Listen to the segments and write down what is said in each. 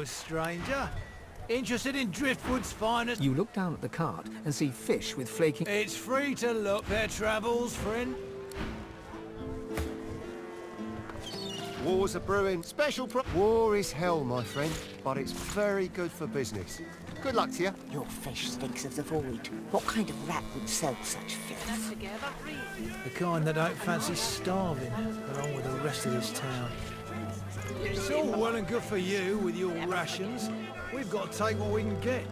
stranger. Interested in Driftwood's finest? You look down at the cart and see fish with flaking... It's free to look. Fair travels, friend. War's a brewing. War is hell, my friend, but it's very good for business. Good luck to you. Your fish stinks of the void. What kind of rat would sell such filth? The kind that don't fancy starving, along with the rest of this town. It's all well and good for you with your rations. We've got to take what we can get.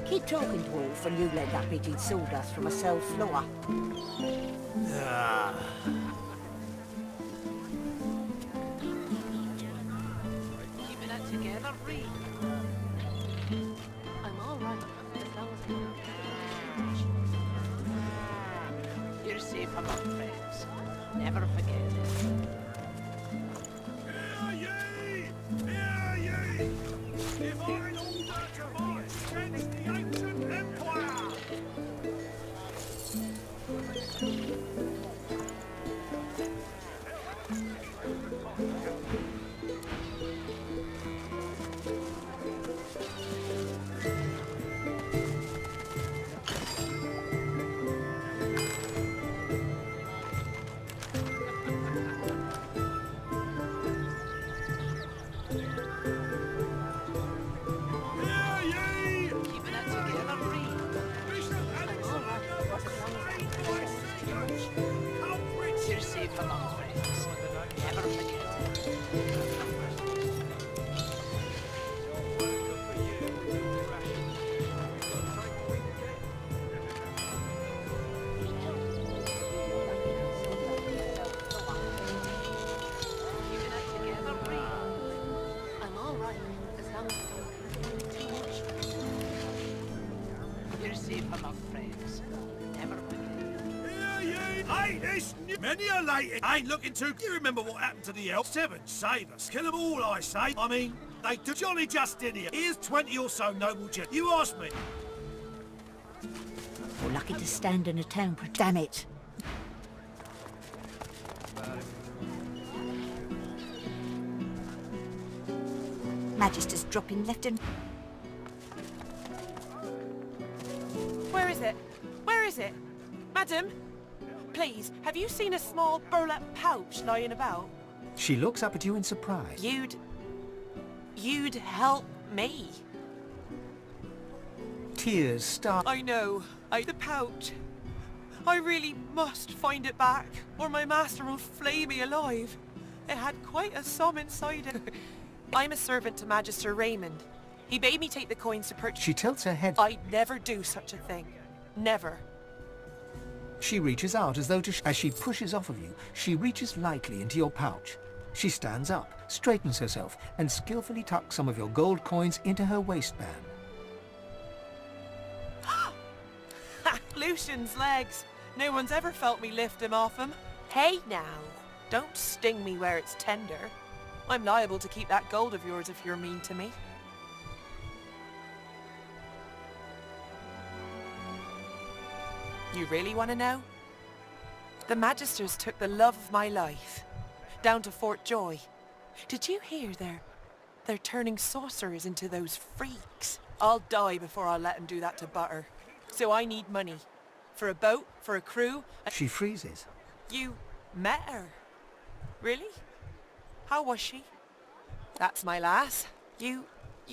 Keep talking, dwarf, and you'll end up eating sawdust from a cell floor. Ah. Keeping it together, Reed. I'm all right as long as I'm You're safe among friends. Never forget it. Divine order to march against the ancient empire! You're safe among friends. Never forget it. Keeping it together, Reed. I'm all right as long as I don't do too much. You're safe among friends. Never forget it. Hey, this many a lady ain't looking to. You remember what happened to the elves? Seven save us. Kill them all, I say. I mean, they do. Johnny Justinia. Here's 20 or so noble gentlemen. You ask me. You're lucky to stand in a town. Damn it. Magister's dropping left and... Where is it? Where is it? Madam? Please, have you seen a small burlap pouch lying about? She looks up at you in surprise. You'd help me. Tears start... I know. The pouch. I really must find it back, or my master will flay me alive. It had quite a sum inside it. I'm a servant to Magister Raymond. He bade me take the coins to purchase... She tilts her head. I'd never do such a thing. Never. She reaches out as though to... As she pushes off of you, she reaches lightly into your pouch. She stands up, straightens herself, and skillfully tucks some of your gold coins into her waistband. Lucian's legs. No one's ever felt me lift him off him. Hey now, don't sting me where it's tender. I'm liable to keep that gold of yours if you're mean to me. You really want to know? The Magisters took the love of my life down to Fort Joy. Did you hear they're turning sorcerers into those freaks? I'll die before I'll let them do that to Butter. So I need money. For a boat, for a crew... She freezes. You met her? Really? How was she? That's my lass. You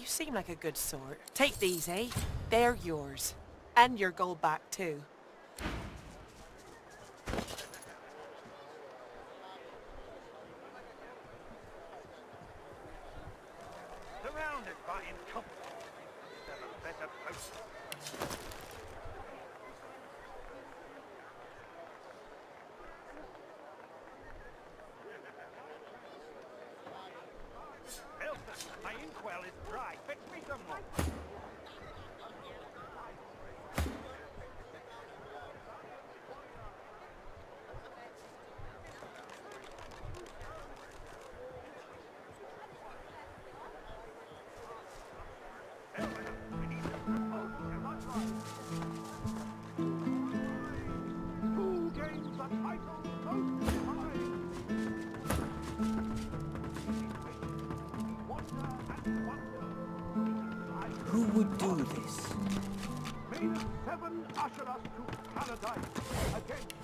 seem like a good sort. Take these, eh? They're yours. And your gold back, too. Surrounded by incompetence. Never better post. Elton, my inkwell is dry. Fetch me some more. Who gains the title most high? What Seven usher us to paradise against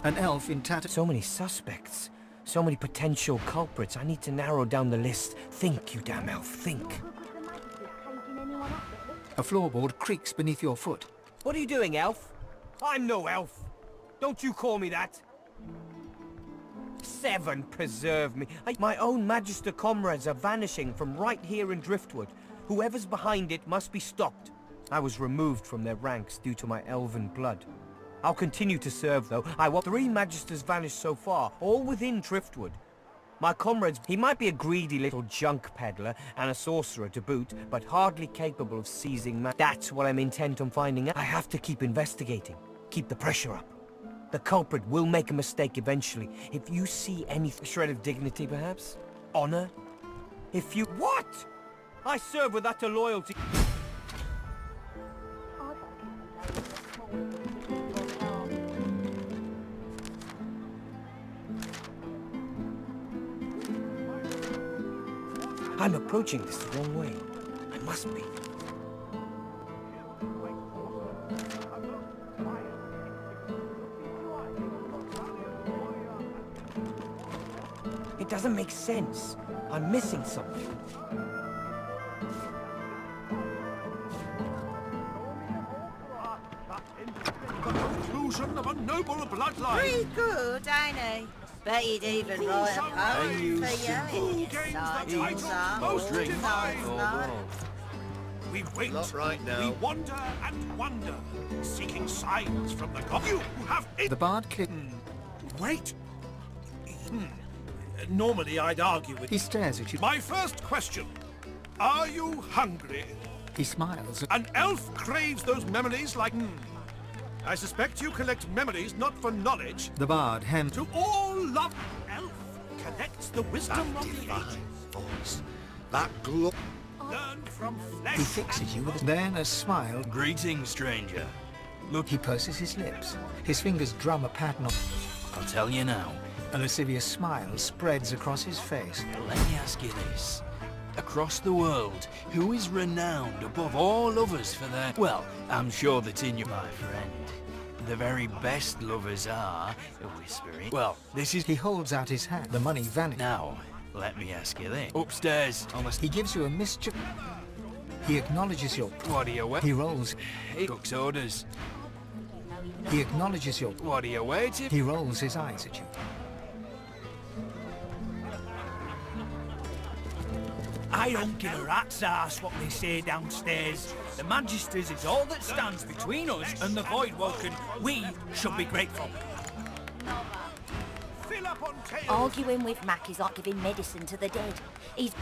An elf in tatters. So many suspects. So many potential culprits. I need to narrow down the list. Think, you damn elf, think. A floorboard creaks beneath your foot. What are you doing, elf? I'm no elf. Don't you call me that. Seven, preserve me. My own Magister comrades are vanishing from right here in Driftwood. Whoever's behind it must be stopped. I was removed from their ranks due to my elven blood. I'll continue to serve, though. I want 3 Magisters vanished so far, all within Driftwood. My comrades, he might be a greedy little junk peddler and a sorcerer to boot, but hardly capable of seizing That's what I'm intent on finding out. I have to keep investigating. Keep the pressure up. The culprit will make a mistake eventually. If you see any shred of dignity, perhaps? Honor? If you... What? I serve with utter loyalty. I'm approaching this the wrong way. I must be. It doesn't make sense. I'm missing something. the conclusion of a noble bloodline. Pretty good, ain't he? Bet he'd even write a poem for you. We wait, Not right now. we wander and wonder, seeking signs from the god. You have it. The bard clicks. Wait. Normally I'd argue with He stares at you. My first question. Are you hungry? He smiles. An elf craves those memories like... I suspect you collect memories not for knowledge. The bard hands. To all love, elf collects the wisdom of the ages. Voice. That glow. Learn from He flesh. fixes you with then a smile. Greetings, stranger. Look, he purses his lips. His fingers drum a pattern on. I'll tell you now. A lascivious smile spreads across his face. Let me ask you this. Across the world, who is renowned above all others for their... Well, I'm sure that's in you, my friend. The very best lovers are... Whispering... Well, this is... He holds out his hand. The money vanishes. Now, let me ask you this. Upstairs, on the... He gives you a mischief. He acknowledges your... What are you waiting? He rolls. Cook's orders. He acknowledges your... What are you waiting? He rolls his eyes at you. I don't give a rat's ass what they say downstairs. The Magisters is all that stands between us and the Voidwoken. We should be grateful. Fill up on tails. Arguing with Mac is like giving medicine to the dead. He's...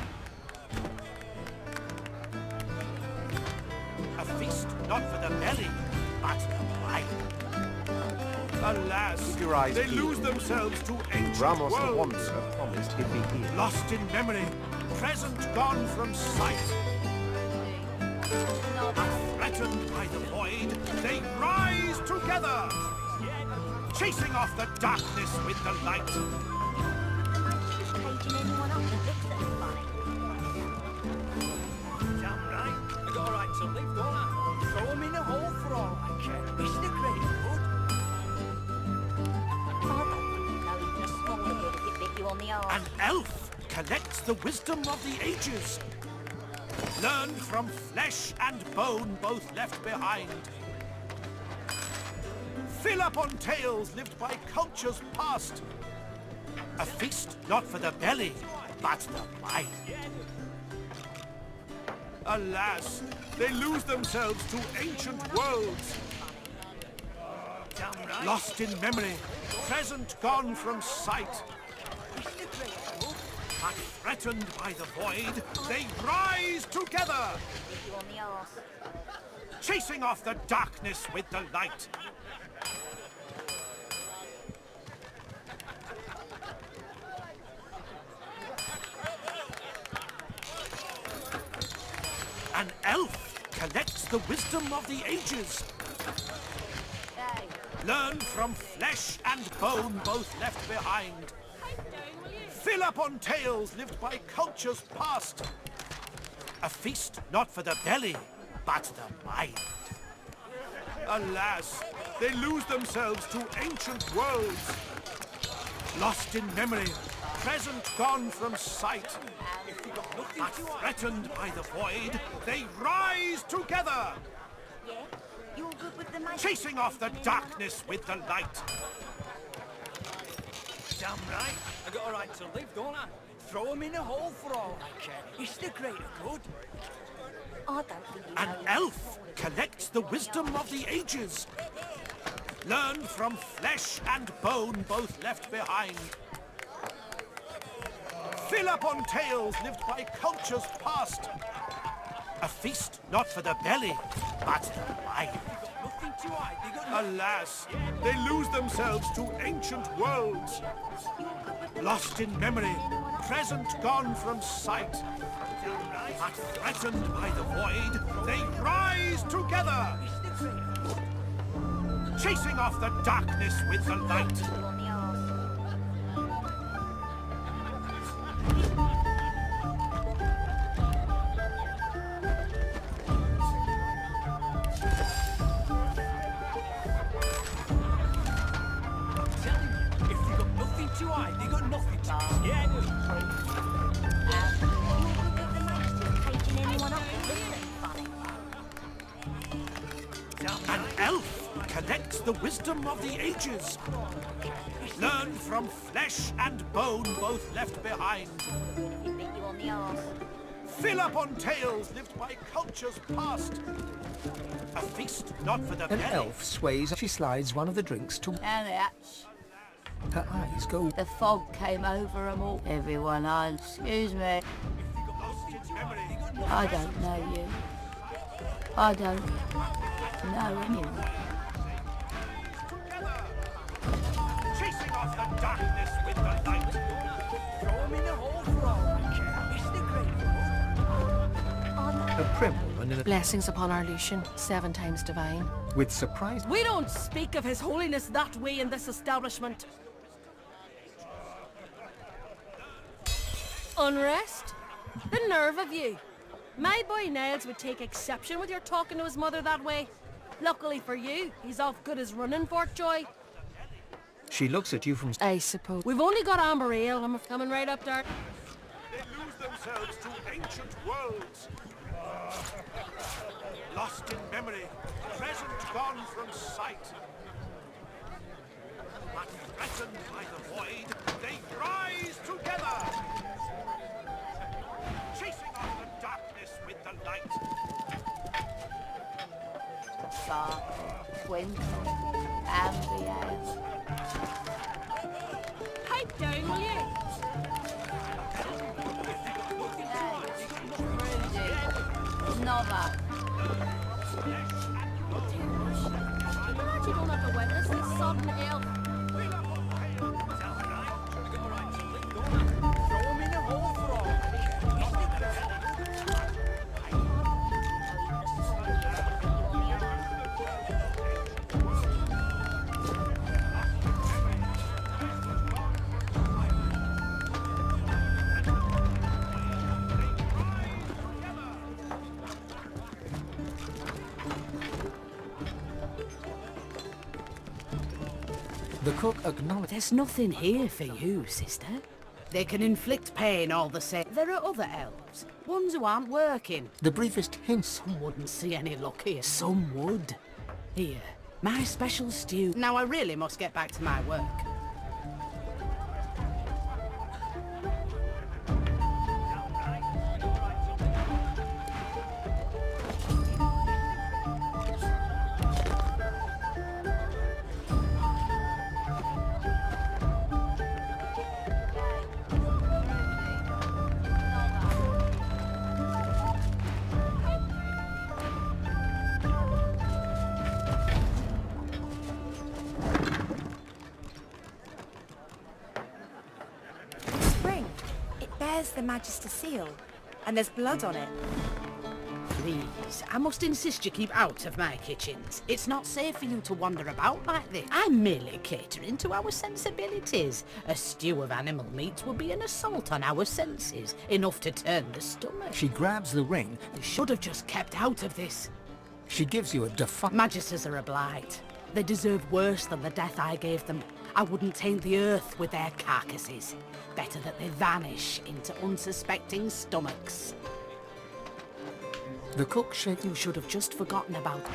A feast not for the belly, but the mind. Alas, Keep your eyes they peeled. lose themselves to ancient Ramos the worlds. Wanderer promised he'd be here. Lost in memory, present gone from sight. Threatened by the void, they rise together, chasing off the darkness with the light. Paging anyone up that looks at him funny. Damn right. I got a right to live, don't I? Throw him in a hole for all I care. Isn't it great good? I don't know even a smaller bit if it bit you on the arse. An elf collects the wisdom of the ages. Learned from flesh and bone both left behind. Fill up on tales lived by cultures past. A feast not for the belly, but the mind. Alas, they lose themselves to ancient worlds. Damn right. Lost in memory, present gone from sight. But threatened by the void, they rise together, Bit you on the arse. chasing off the darkness with the light. An elf collects the wisdom of the ages. Hey. Learned from flesh and bone both left behind. Fill up on tales lived by cultures past. A feast not for the belly, but the mind. Alas, they lose themselves to ancient worlds. Lost in memory, present gone from sight. But threatened by the void, they rise together. Yeah? You're good with the magic? Chasing off the darkness with the light. Damn right. I got a right to live, don't I? Throw him in a hole for all I care. It's the greater good. I don't think you An know. elf collects the wisdom of the ages. Learned from flesh and bone both left behind. Fill up on tales lived by cultures past. A feast not for the belly, but the mind. Nothing to hide. They got Alas, they lose themselves to ancient worlds. Lost in memory, present gone from sight. But threatened by the void, they rise together. Chasing off the darkness with the light. You on the arse. tell him. If they got nothing to hide, they got nothing to hide. Yeah, You're good with the magic? Taking anyone up and listening funny. An elf collects the wisdom of the ages. Learned from flesh and bone both left behind. He bit you on the arse. Fill up on tales lived by cultures past. A feast not for the An belly. elf sways. She slides one of the drinks to... And that's... Her eyes go... The fog came over 'em all. Everyone on. Excuse me. Lost in memory. I don't know you. I don't know anyone. Chasing off the darkness with the light. throw him in a hole for all I care. It's the greater good. A prim woman in a... Blessings upon our Lucian, 7 times divine. With surprise... We don't speak of His Holiness that way in this establishment. Unrest? The nerve of you. My boy Niles would take exception with your talking to his mother that way. Luckily for you, he's off good as running, Portjoy. She looks at you from... I suppose. We've only got amber ale. I'm coming right up there. They lose themselves to ancient worlds. Lost in memory, present gone from sight. But threatened by the void, they rise together. Chasing off the darkness with the light. Sparkle, twinkle, amber ale. Pipe down, will you? Nova. I'm glad you don't have to witness this sodden ale. Throw him in a hole for all I care. The cook acknowledges... There's nothing here for you, sister. They can inflict pain all the same. There are other elves, ones who aren't working. The briefest hints... Some wouldn't see any luck here. Some would. Here, my special stew. Now I really must get back to my work. Spring. It bears the Magister seal. And there's blood on it. Please, I must insist you keep out of my kitchens. It's not safe for you to wander about like this. I'm merely catering to our sensibilities. A stew of animal meat would be an assault on our senses, enough to turn the stomach. She grabs the ring. You should have just kept out of this. She gives you a defiant... Magisters are a blight. They deserve worse than the death I gave them. I wouldn't taint the earth with their carcasses. Better that they vanish into unsuspecting stomachs. The cook shakes... You should have just forgotten about them.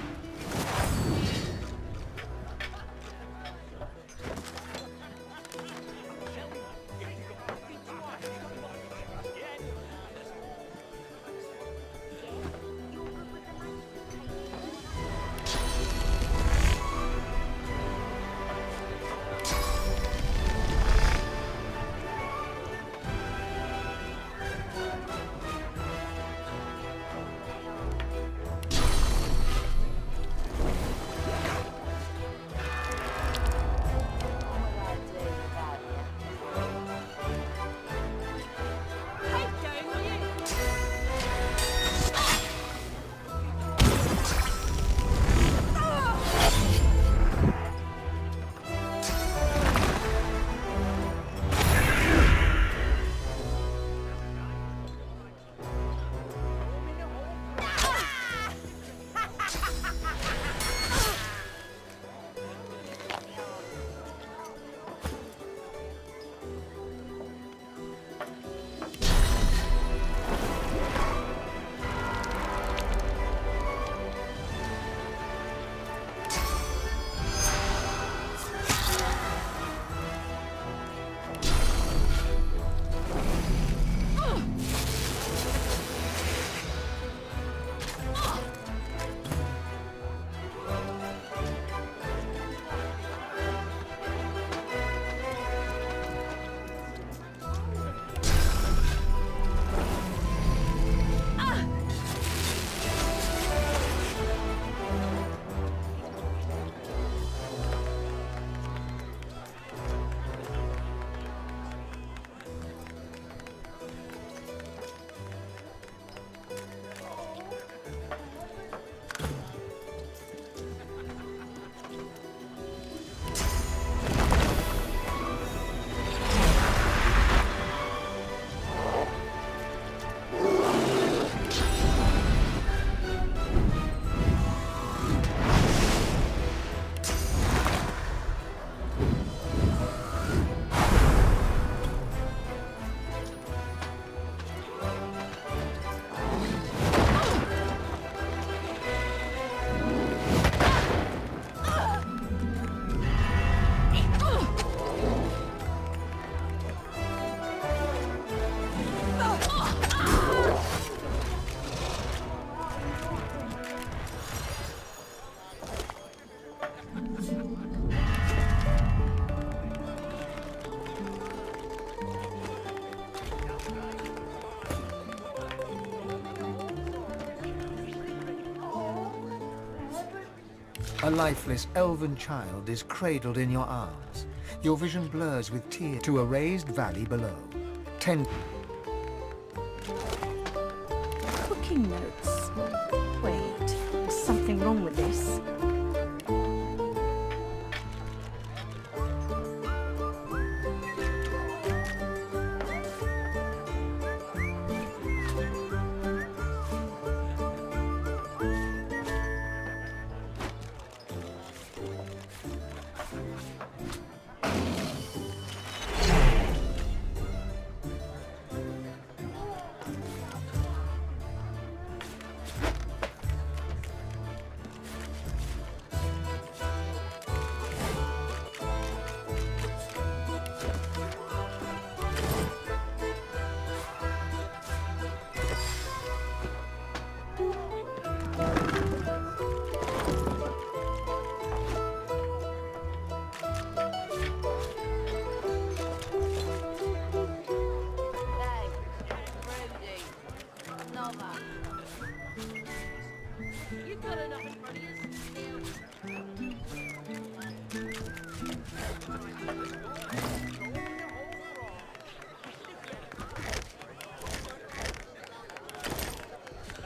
A lifeless elven child is cradled in your arms. Your vision blurs with tears to a raised valley below. Cooking notes. Wait, there's something wrong with this.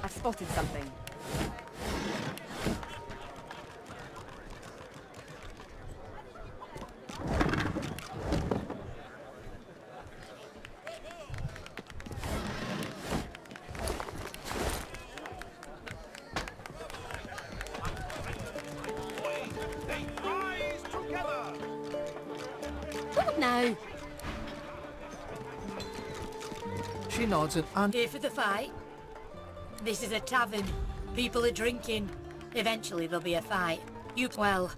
I've spotted something. She nods and Here for the fight? This is a tavern. People are drinking. Eventually there'll be a fight. Well...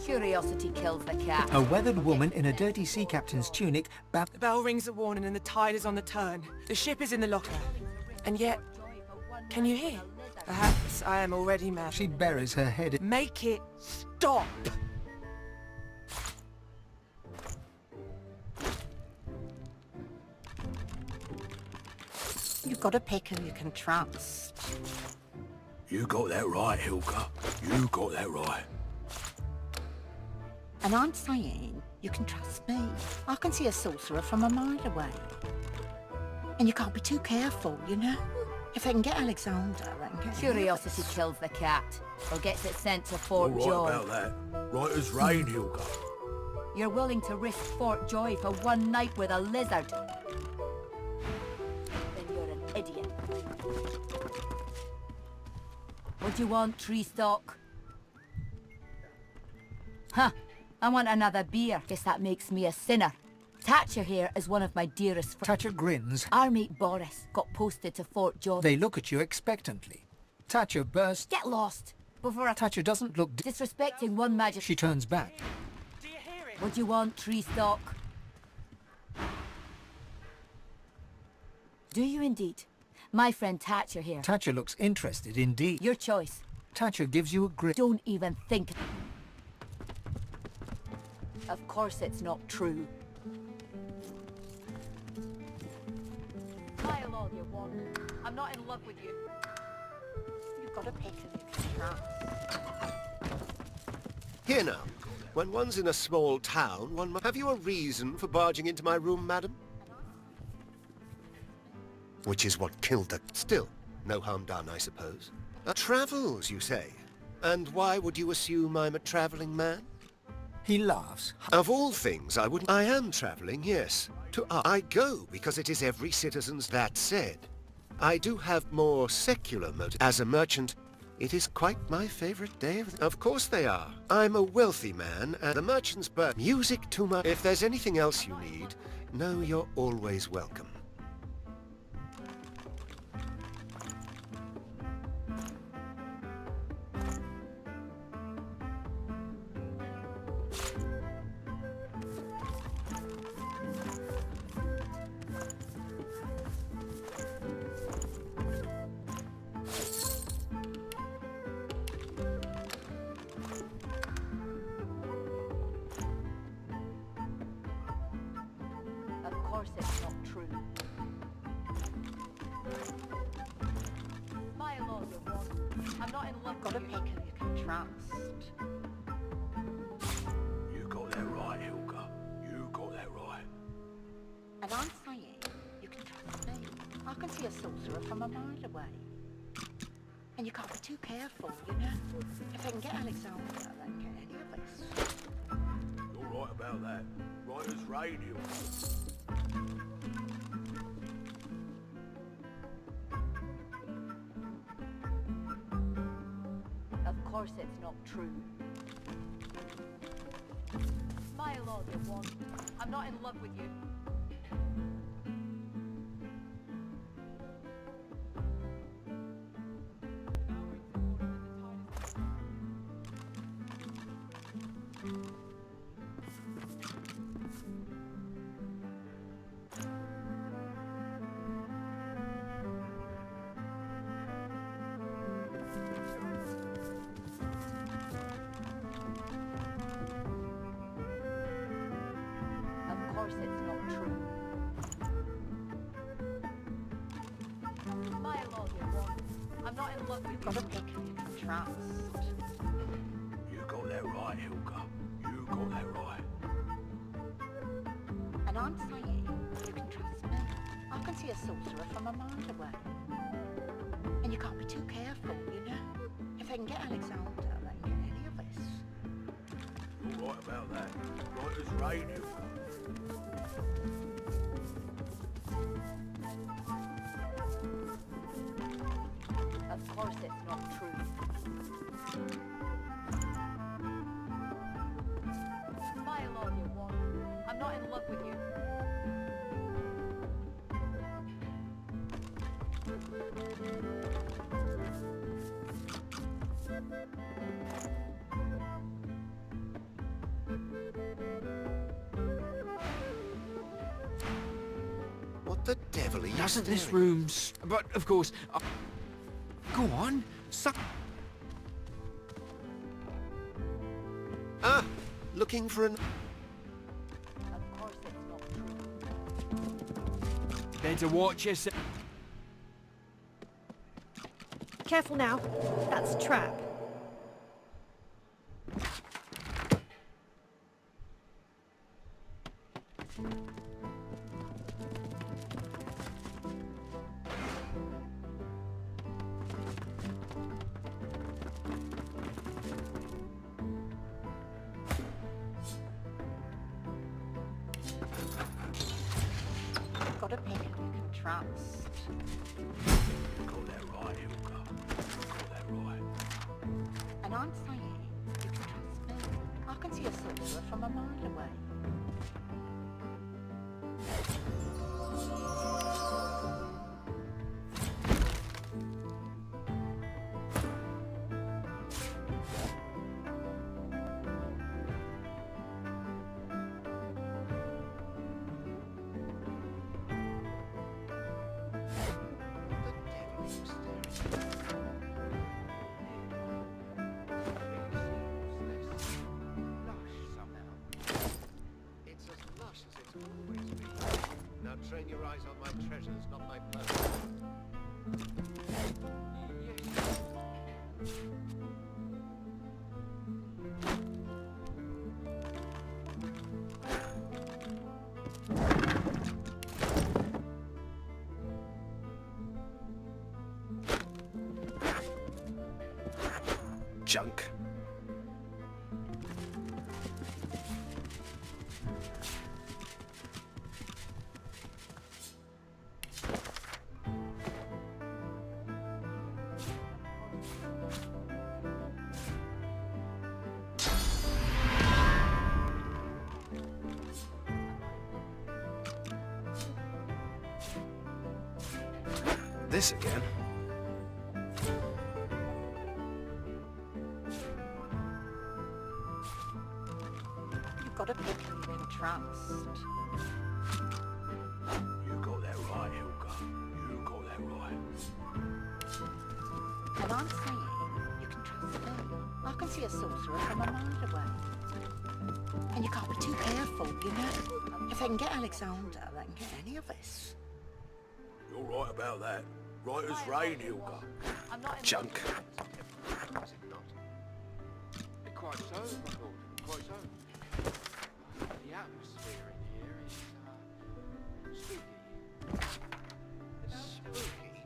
Curiosity kills the cat. a weathered woman in a dirty sea captain's tunic The bell rings a warning and the tide is on the turn. The ship is in the locker. And yet... Can you hear? Perhaps I am already mad. She buries her head. Make it stop! You've got to pick who you can trust. You got that right, Hilka. You got that right. And I'm saying you can trust me. I can see a sorcerer from a mile away. And you can't be too careful, you know? If I can get Alexander and get... Curiosity kills the cat, or gets it sent to Fort All Joy. right about that. Right as rain, Hilka. You're willing to risk Fort Joy for one night with a lizard. Then you're an idiot. What do you want, tree stalk? Huh. I want another beer. Guess that makes me a sinner. Thatcher here is one of my dearest friends. Thatcher grins. Our mate Boris got posted to Fort Joy. They look at you expectantly. Thatcher bursts. Get lost! Before I... Thatcher doesn't look... Disrespecting one magic... She turns back. What do you want, tree stalk? Do you indeed? My friend Thatcher here. Thatcher looks interested indeed. Your choice. Thatcher gives you a grin. Don't even think. Of course it's not true. Smile all you want. I'm not in love with you. You've got to pick who you can trust. Here now. When one's in a small town, one must... Have you a reason for barging into my room, madam? Which is what killed her. Still, no harm done, I suppose. Travels, you say? And why would you assume I'm a travelling man? He laughs. Of all things, I wouldn't... I am travelling, yes. I go because it is every citizen's... That said, I do have more secular motives. As a merchant, it is quite my favourite day of... Of course they are. I'm a wealthy man, and the merchant's birth... Music to my... If there's anything else you need, know you're always welcome. Of course it's not true. Smile all you want. I'm not in love Got to with pick you. who you can trust. You got that right, Hilka. You got that right. And I'm saying you can trust me. I can see a sorcerer from a mile away. And you can't be too careful, you know? If I can get Alexander and get any of this. You're right about that. Right as rain, Hilka. Of course it's not true. Smile all you want. I'm not in love with you. Of course it's not true. Smile all you want. I'm not in love with you. Got to pick who you can trust. You got that right, Hilka. You got that right. And I'm saying you can trust me. I can see a sorcerer from a mile away. And you can't be too careful, you know? If I can get Alexander and get any of this. You're right about that. Right as rain, Hilka. course it's not true. Smile all you want. I'm not in love with you. What the devil are you Doesn't this staring? room's... But, of course... Go on, suck... Ah! Looking for an... Of course it's not true. Better watch yourself. Careful now. That's a trap. You've got a pick who you can trust. You got that right, Hilka. You got that right. And I'm saying you can trust me. I can see a sorcerer from a mile away. It's as lush as it's always been. Now train your eyes on my treasures, not my person. Junk. This again. You've got a pick who you can trust. You got that right, Hilka. You got that right. And I'm saying you can trust me. I can see a sorcerer from a mile away. And you can't be too careful, you know? If they can get Alexander, they can get any of us. You're right about that. Right as rain, Hilka. I'm not in Junk. Was it not? Quite so, my lord. Quite so. The atmosphere in here is, spooky. Spooky.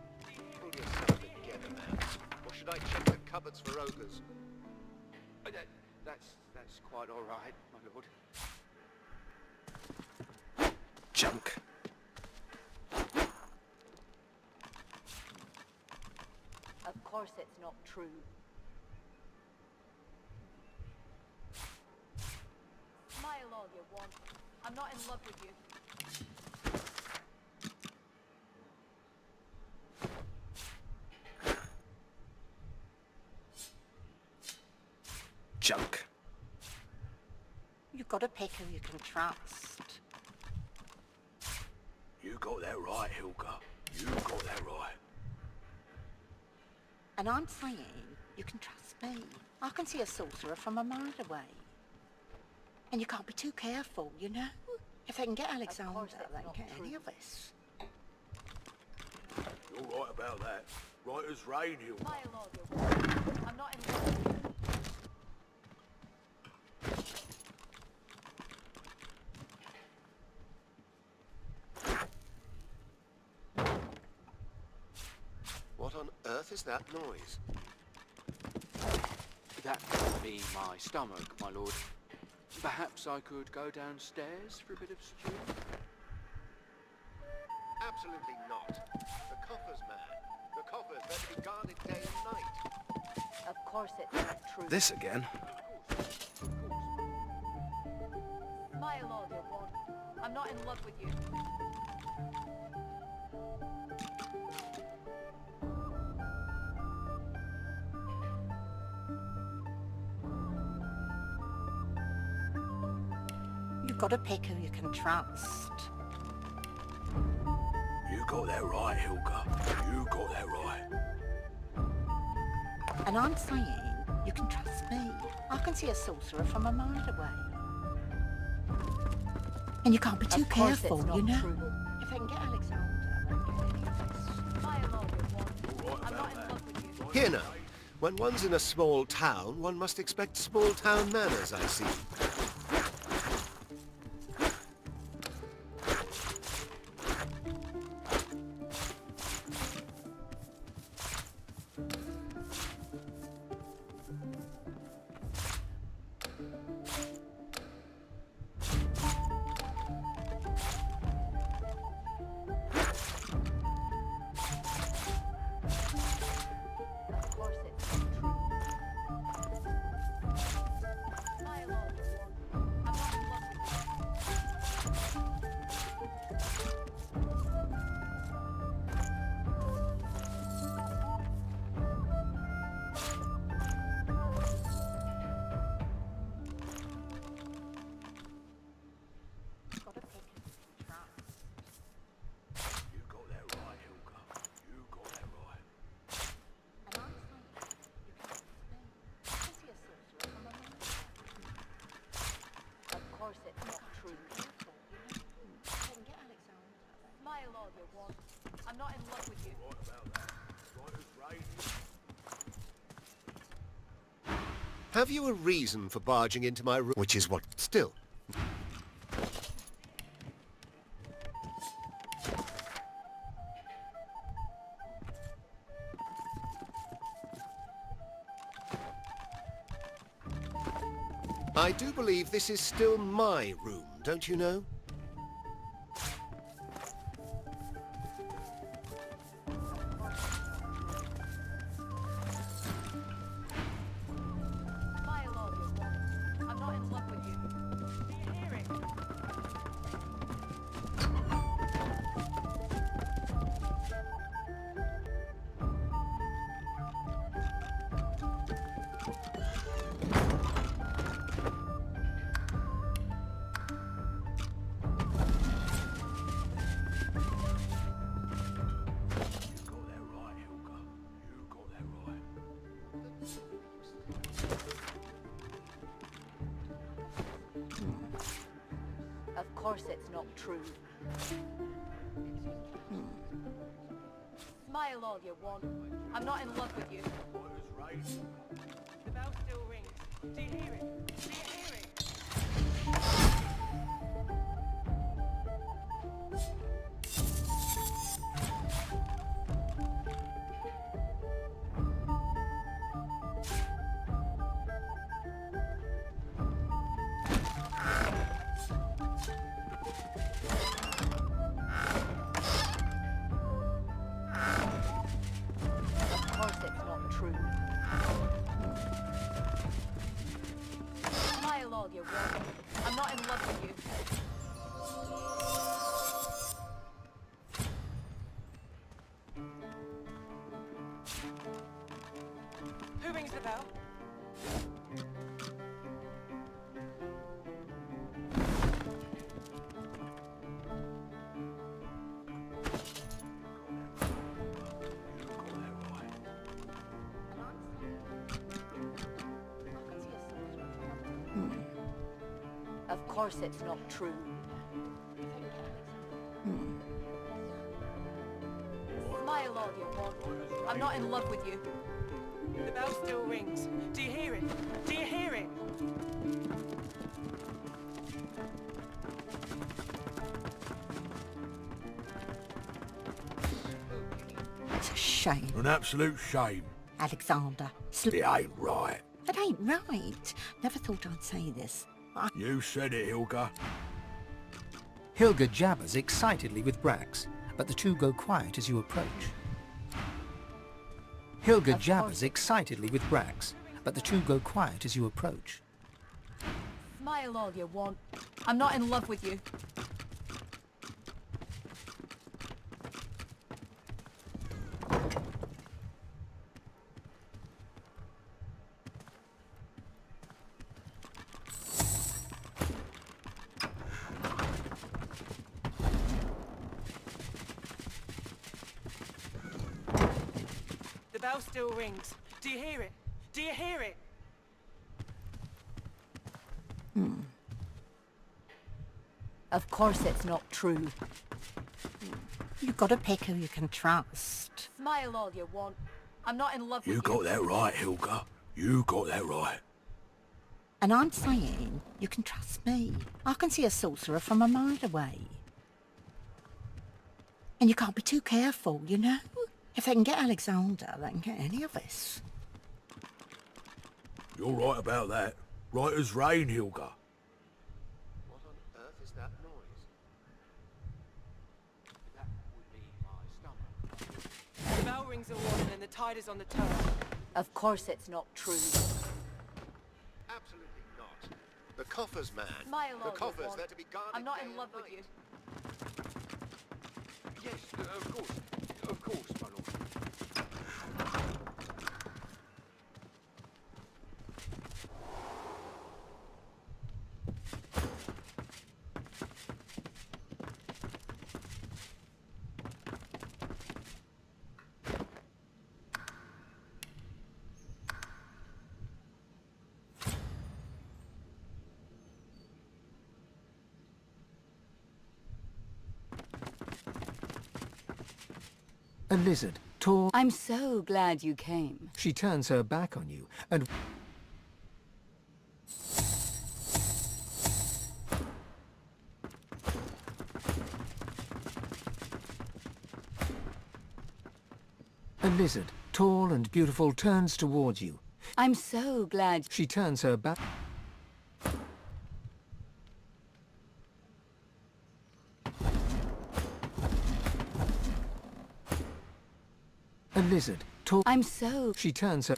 Pull yourself together, man. Or should I check the cupboards for ogres? That's quite all right, my lord. Junk. Of course it's not true. Smile all you want. I'm not in love with you. Junk. You've got a pick who you can trust. You got that right, Hilka. You got that right. And I'm saying you can trust me. I can see a sorcerer from a mile away. And you can't be too careful, you know? If they can get Alexander, they can get any of us. You're right about that. Right as rain, Hilka. Smile all you want. I'm not in love with you. What on earth is that noise? That could be my stomach, my lord. Perhaps I could go downstairs for a bit of stew? Absolutely not. The coffers, man. The coffers better be guarded day and night. Of course it's not true. This again? Smile all you want. I'm not in love with you. You've got to pick who you can trust. You got that right, Hilga. You got that right. And I'm saying you can trust me. I can see a sorcerer from a mile away. And you can't be too careful, you know? True. If I can get Alexander, Smile all you want. I'm not in love with you. Here now. When one's in a small town, one must expect small town manners, I see. I'm not in love with you. Have you a reason for barging into my room? Which is what? Still. I do believe this is still my room, don't you know? Of course it's not true. Smile all you want. I'm not in love with you. The bell still rings. Do you hear it? Do you hear it? I'm not in love with you. Who rings the bell? Of course it's not true. Smile all you want. I'm not in love with you. The bell still rings. Do you hear it? Do you hear it? It's a shame. An absolute shame. Alexander. It ain't right. It ain't right. Never thought I'd say this. You said it, Hilga. Hilga jabbers excitedly with Brax. but the two go quiet as you approach. Hilga jabbers excitedly with Brax, but the two go quiet as you approach. Smile all you want. I'm not in love with you. The bell still rings. Do you hear it? Do you hear it? Of course it's not true. You've got to pick who you can trust. Smile all you want. I'm not in love with You you. got that right, Hilga. You got that right. And I'm saying you can trust me. I can see a sorcerer from a mile away. And you can't be too careful, you know? If they can get Alexander, they can get any of us. You're right about that. Right as rain, Hilga. What on earth is that noise? That would be my stomach. The bell rings a warning and the tide is on the turn. Of course it's not true. Absolutely not. The coffers, man. Smile The all you coffers, want. they're to be guarded. I'm not day in and love with night. you. Yes, of course. Of course, my lord. A lizard, tall... I'm so glad you came. She turns her back on you and... A lizard, tall and beautiful, turns towards you. I'm so glad... She turns her back... A lizard, tall... I'm so... She turns her...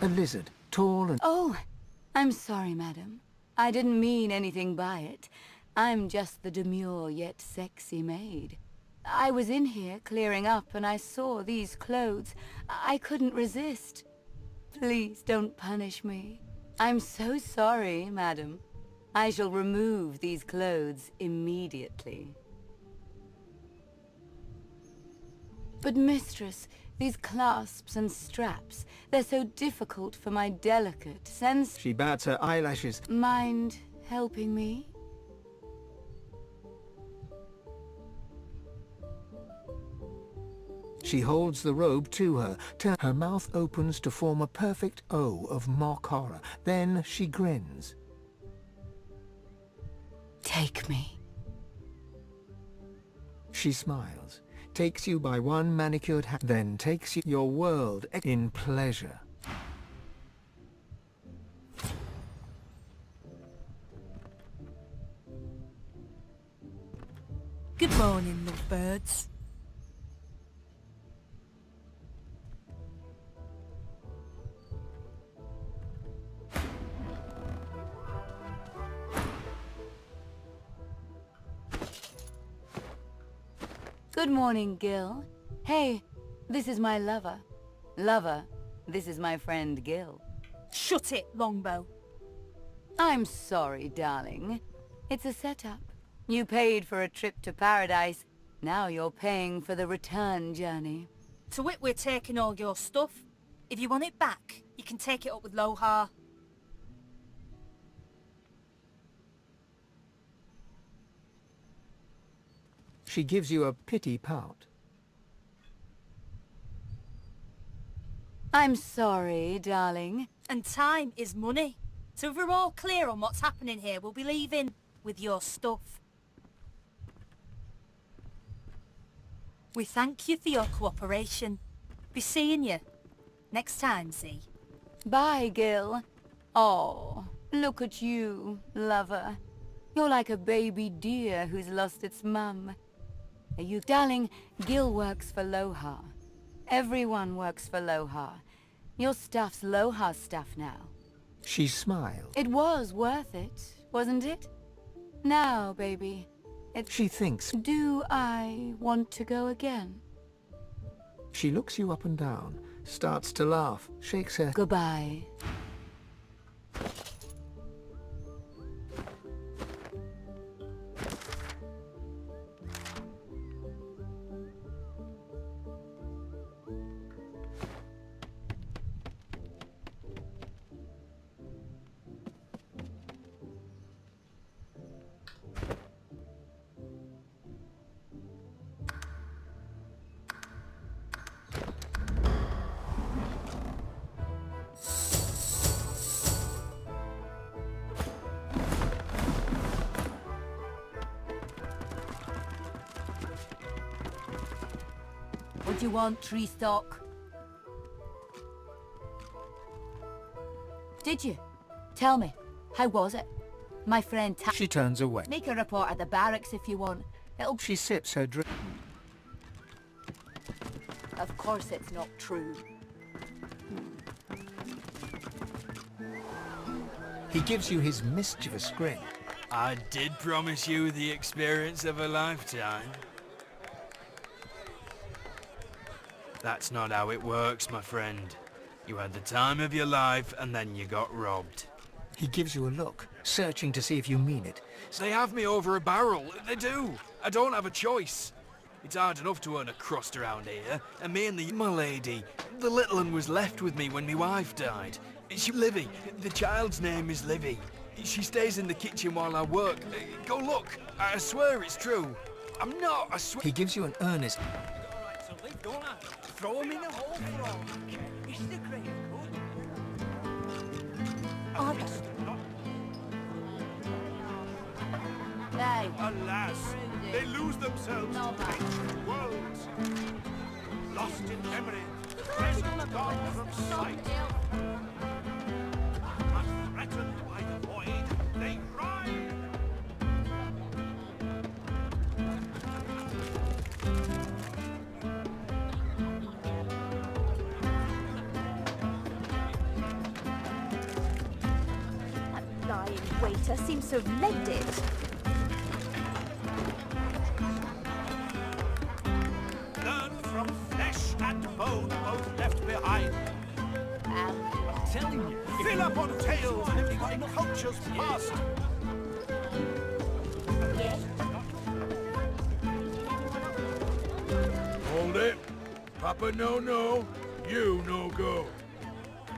A lizard, tall and... Oh, I'm sorry, madam. I didn't mean anything by it. I'm just the demure yet sexy maid. I was in here clearing up and I saw these clothes. I couldn't resist. Please don't punish me. I'm so sorry, madam. I shall remove these clothes immediately. But mistress, these clasps and straps, they're so difficult for my delicate, sense... She bats her eyelashes. Mind helping me? She holds the robe to her. Her mouth opens to form a perfect O of mock horror. Then she grins. Take me. She smiles, takes you by one manicured hand, then takes you your world in pleasure. Good morning, lovebirds. Good morning, Gil. Hey, this is my lover. Lover, this is my friend Gil. Shut it, Longbow. I'm sorry, darling. It's a setup. You paid for a trip to paradise. Now you're paying for the return journey. To wit, we're taking all your stuff. If you want it back, you can take it up with Lohar. She gives you a pity pout. I'm sorry, darling. And time is money. So if we're all clear on what's happening here, we'll be leaving with your stuff. We thank you for your cooperation. Be seeing you next time, see? Bye, Gil. Oh, look at you, lover. You're like a baby deer who's lost its mum. You, darling, Gil works for Loha. Everyone works for Loha. Your stuff's Loha's stuff now. She smiled. It was worth it, wasn't it? Now, baby, She thinks. do I want to go again? She looks you up and down, starts to laugh, shakes her... Goodbye. What do you want, tree stock? Did you? Tell me. How was it? My friend She turns away. Make a report at the barracks if you want. It'll... She sips her drink. Of course it's not true. He gives you his mischievous grin. I did promise you the experience of a lifetime. That's not how it works, my friend. You had the time of your life and then you got robbed. He gives you a look, searching to see if you mean it. They have me over a barrel. They do. I don't have a choice. It's hard enough to earn a crust around here, and me and my lady, the little one was left with me when my wife died. Livy. The child's name is Livy. She stays in the kitchen while I work. Go look. I swear it's true. I'm not, I swear. He gives you an earnest... Throw him in a hole for all. It's the great good. Hey. Alas, they lose themselves to ancient worlds. Lost in memory, present gone from sight. But threatened by the void, they rise. That lying waiter seems to have legged it. Learn from flesh and bone both left behind. I'm telling you. Fill up on tales of cultures past. Hold it. Papa no, you no go.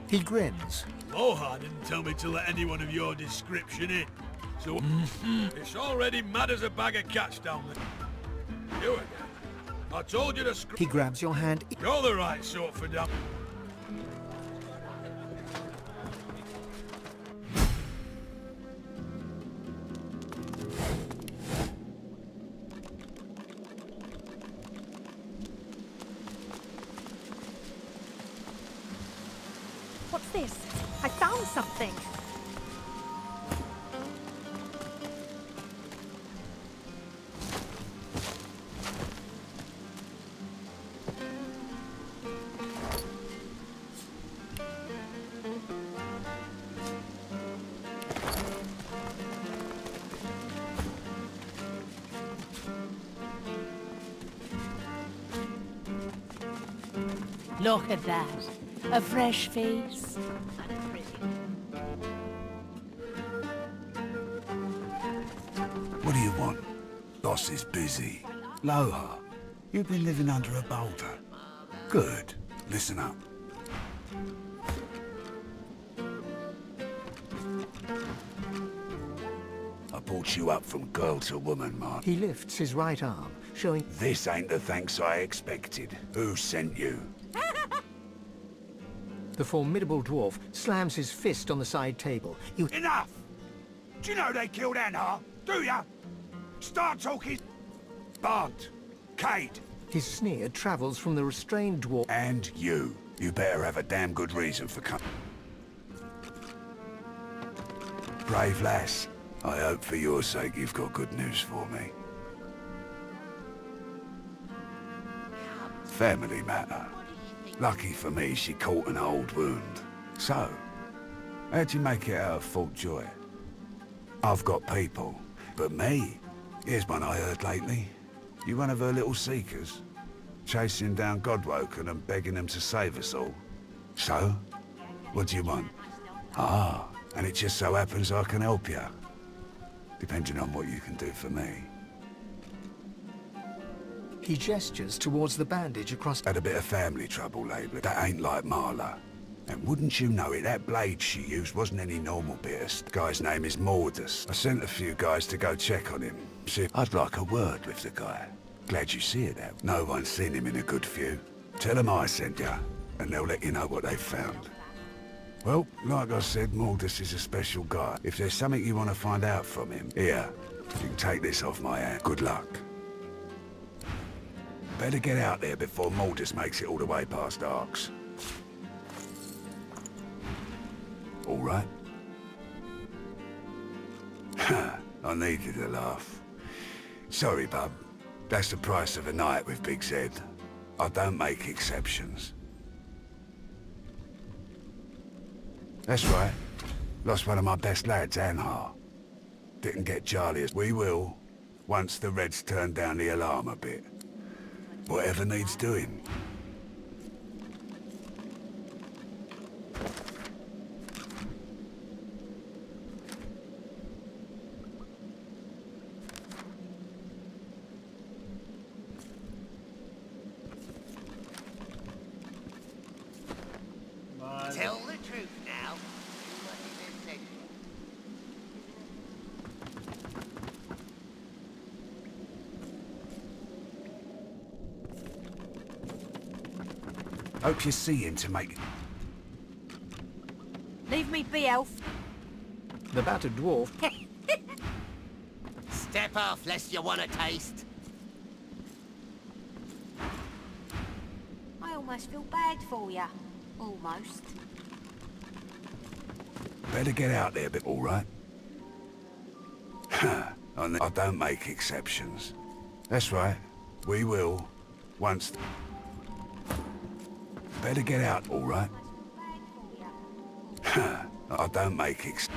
He grins. Loha didn't tell me to let anyone of your description in. So, it's already mad as a bag of cats down there. You again. I told you to He grabs your hand. You're the right sort for damn. What's this? I found something. Look at that. A fresh face. What do you want? Boss is busy. Loha, you've been living under a boulder. Good. Listen up. I brought you up from girl to woman, Mark. He lifts his right arm, showing... This ain't the thanks I expected. Who sent you? The formidable dwarf slams his fist on the side table. Enough! Do you know they killed Anna? Do ya? Start talking... Bart, Kate, His sneer travels from the restrained dwarf... And you. You better have a damn good reason for coming. Brave lass. I hope for your sake you've got good news for me. Family matter. Lucky for me, she caught an old wound. So, how'd you make it out of Fort Joy? I've got people, but me? Here's one I heard lately. You one of her little seekers? Chasing down Godwoken and begging them to save us all. So? What do you want? Ah, and it just so happens I can help you. Depending on what you can do for me. He gestures towards the bandage across... Had a bit of family trouble lately. That ain't like Marla. And wouldn't you know it, that blade she used wasn't any normal bit. The guy's name is Mordus. I sent a few guys to go check on him. See, I'd like a word with the guy. Glad you see it out. No one's seen him in a good few. Tell them I sent ya, and they'll let you know what they've found. Well, like I said, Mordus is a special guy. If there's something you want to find out from him, here, you can take this off my hand. Good luck. Better get out there before Mordus makes it all the way past Arks. All right? I needed a laugh. Sorry, bub. That's the price of a night with Big Z. I don't make exceptions. That's right. Lost one of my best lads, Anhar. Didn't get Charlie as we will, once the Reds turn down the alarm a bit. Whatever needs doing. Tell the truth now. Hope you see him to make... Leave me be, elf. The battered dwarf... Step off, lest you want a taste. I almost feel bad for ya. Almost. Better get out there, but all right? I don't make exceptions. That's right. We will. Once... Better get out, all right? I don't make exceptions.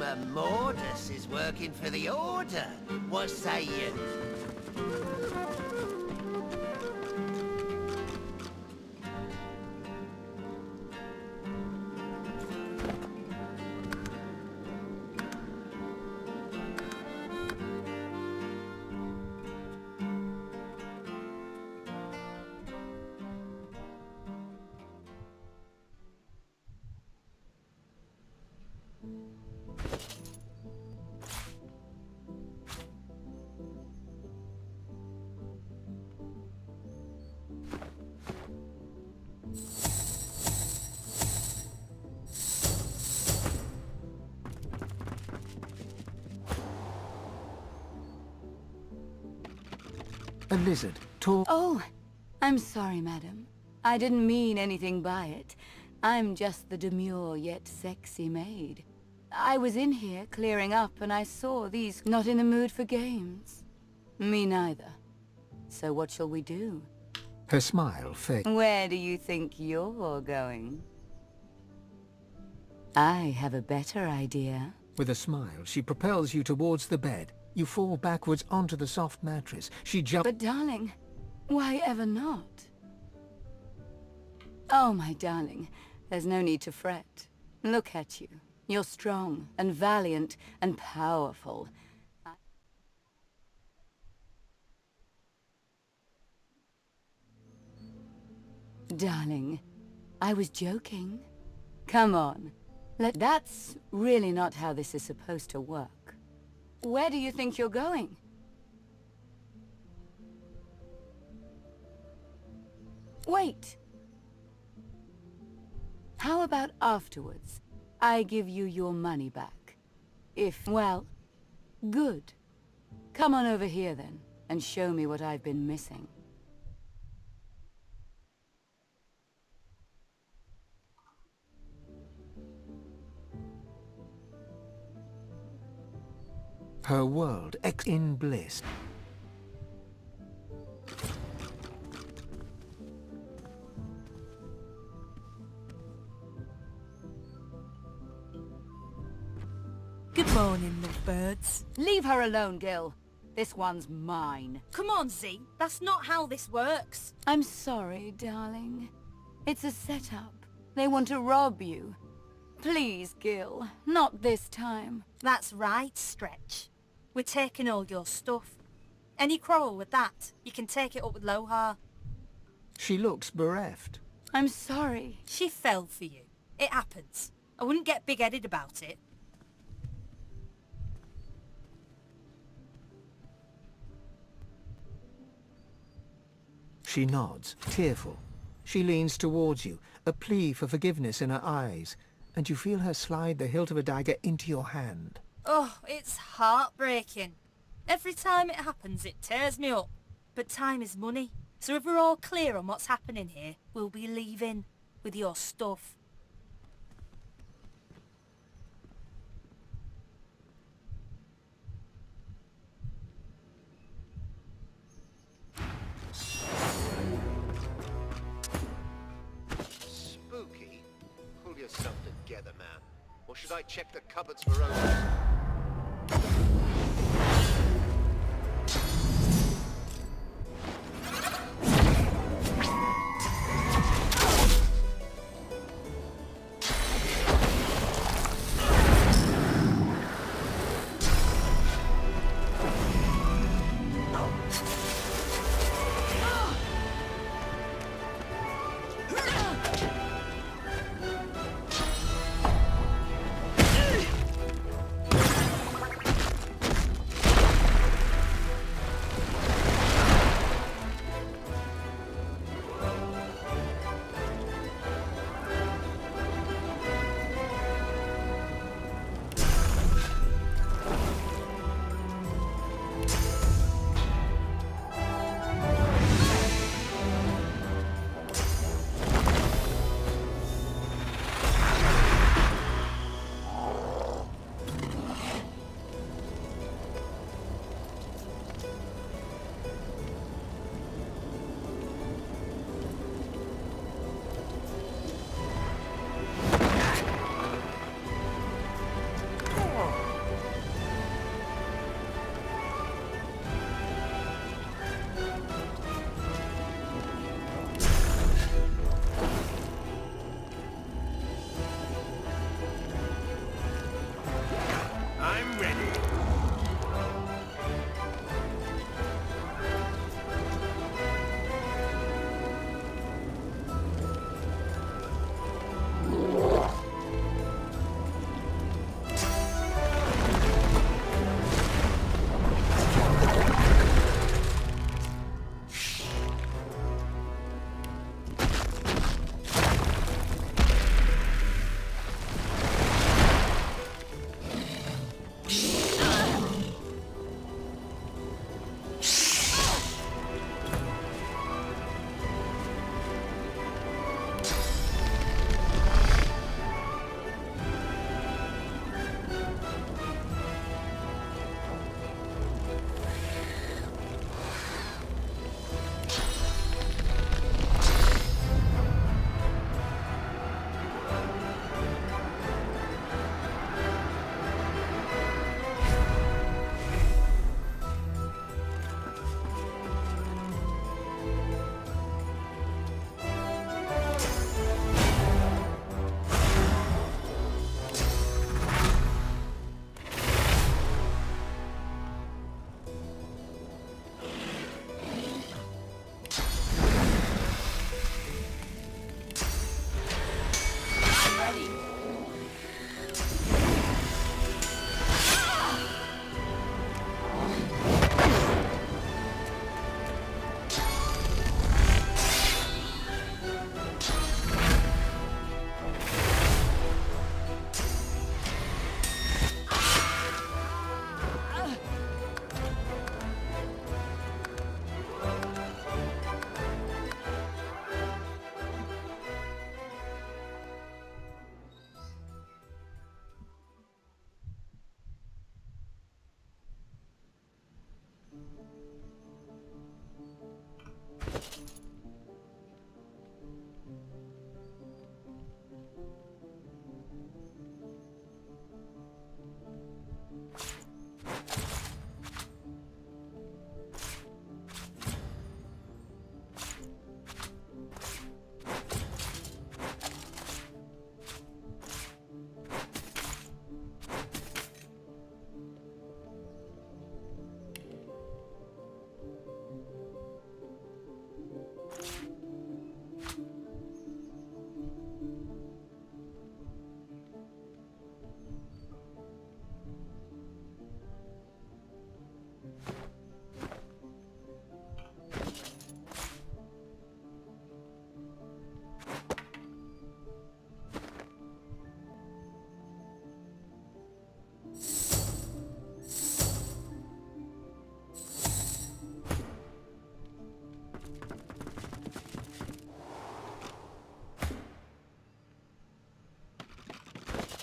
But Mordus is working for the Order. What say you? A lizard, tall... Oh, I'm sorry, madam. I didn't mean anything by it. I'm just the demure yet sexy maid. I was in here clearing up and I saw these not in the mood for games. Me neither. So what shall we do? Her smile faded. Where do you think you're going? I have a better idea. With a smile, she propels you towards the bed. You fall backwards onto the soft mattress. She jumps... But darling, why ever not? Oh, my darling, there's no need to fret. Look at you. You're strong and valiant and powerful. Darling, I was joking. Come on. That's really not how this is supposed to work. Where do you think you're going? Wait. How about afterwards? I give you your money back. If, well, good. Come on over here then, and show me what I've been missing. Her world in bliss. Good morning, lovebirds. Leave her alone, Gil. This one's mine. Come on, Z. That's not how this works. I'm sorry, darling. It's a setup. They want to rob you. Please, Gil. Not this time. That's right, Stretch. We're taking all your stuff. Any quarrel with that, you can take it up with Lohar. She looks bereft. I'm sorry. She fell for you. It happens. I wouldn't get big-headed about it. She nods, tearful. She leans towards you, a plea for forgiveness in her eyes, and you feel her slide the hilt of a dagger into your hand. Oh, it's heartbreaking. Every time it happens, it tears me up. But time is money. So if we're all clear on what's happening here, we'll be leaving with your stuff. Spooky? Pull yourself together, man. Or should I check the cupboards for others?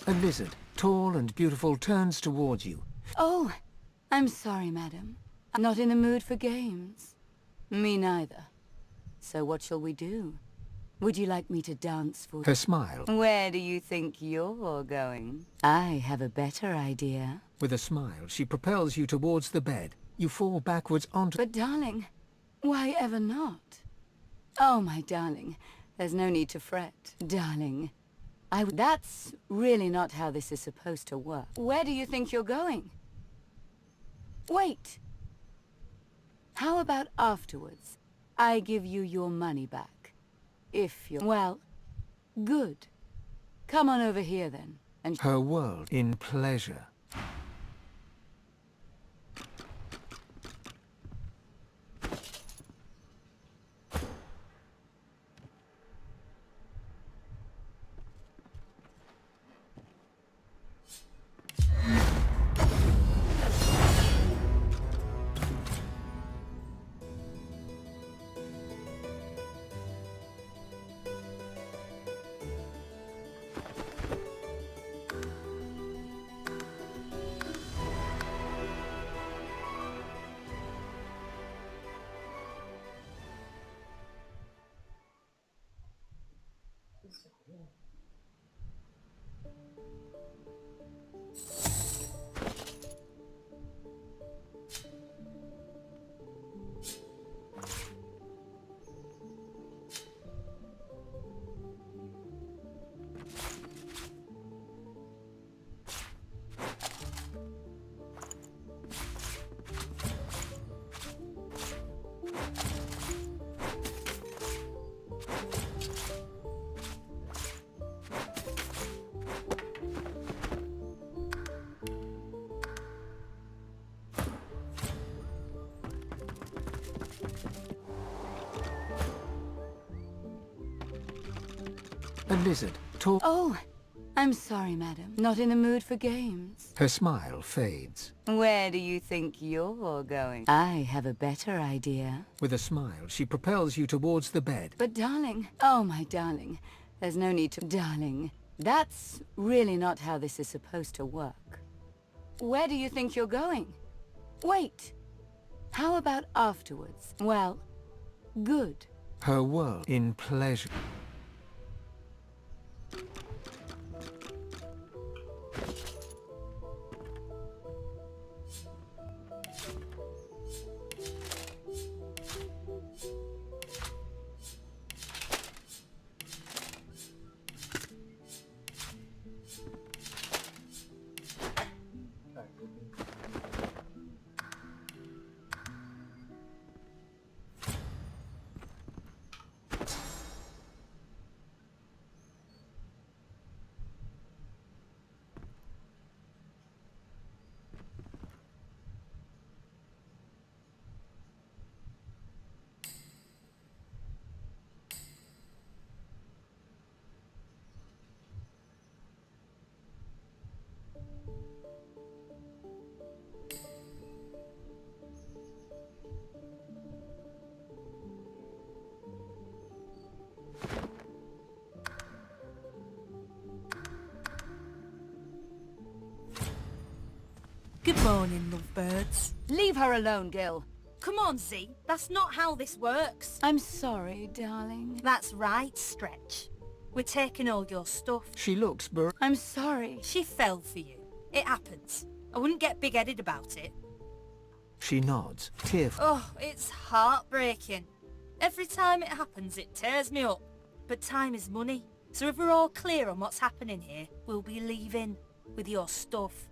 A lizard, tall and beautiful, turns towards you. Oh, I'm sorry, madam. I'm not in the mood for games. Me neither. So what shall we do? Would you like me to dance for you? Her smile. Where do you think you're going? I have a better idea. With a smile, she propels you towards the bed. You fall backwards onto... But darling, why ever not? Oh, my darling, there's no need to fret. Darling, that's really not how this is supposed to work. Where do you think you're going? Wait. How about afterwards? I give you your money back. If you're... Well, good. Come on over here then. And her world in pleasure. A lizard, tall... Oh, I'm sorry, madam. Not in the mood for games. Her smile fades. Where do you think you're going? I have a better idea. With a smile, she propels you towards the bed. But darling, oh my darling, there's no need to... Darling, that's really not how this is supposed to work. Where do you think you're going? Wait. How about afterwards? Well, good. Her world in pleasure. Good morning, lovebirds. Leave her alone, Gil. Come on, Z. That's not how this works. I'm sorry, darling. That's right, Stretch. We're taking all your stuff. She looks I'm sorry. She fell for you. It happens. I wouldn't get big-headed about it. She nods, tearful. Oh, it's heartbreaking. Every time it happens, it tears me up. But time is money. So if we're all clear on what's happening here, we'll be leaving with your stuff.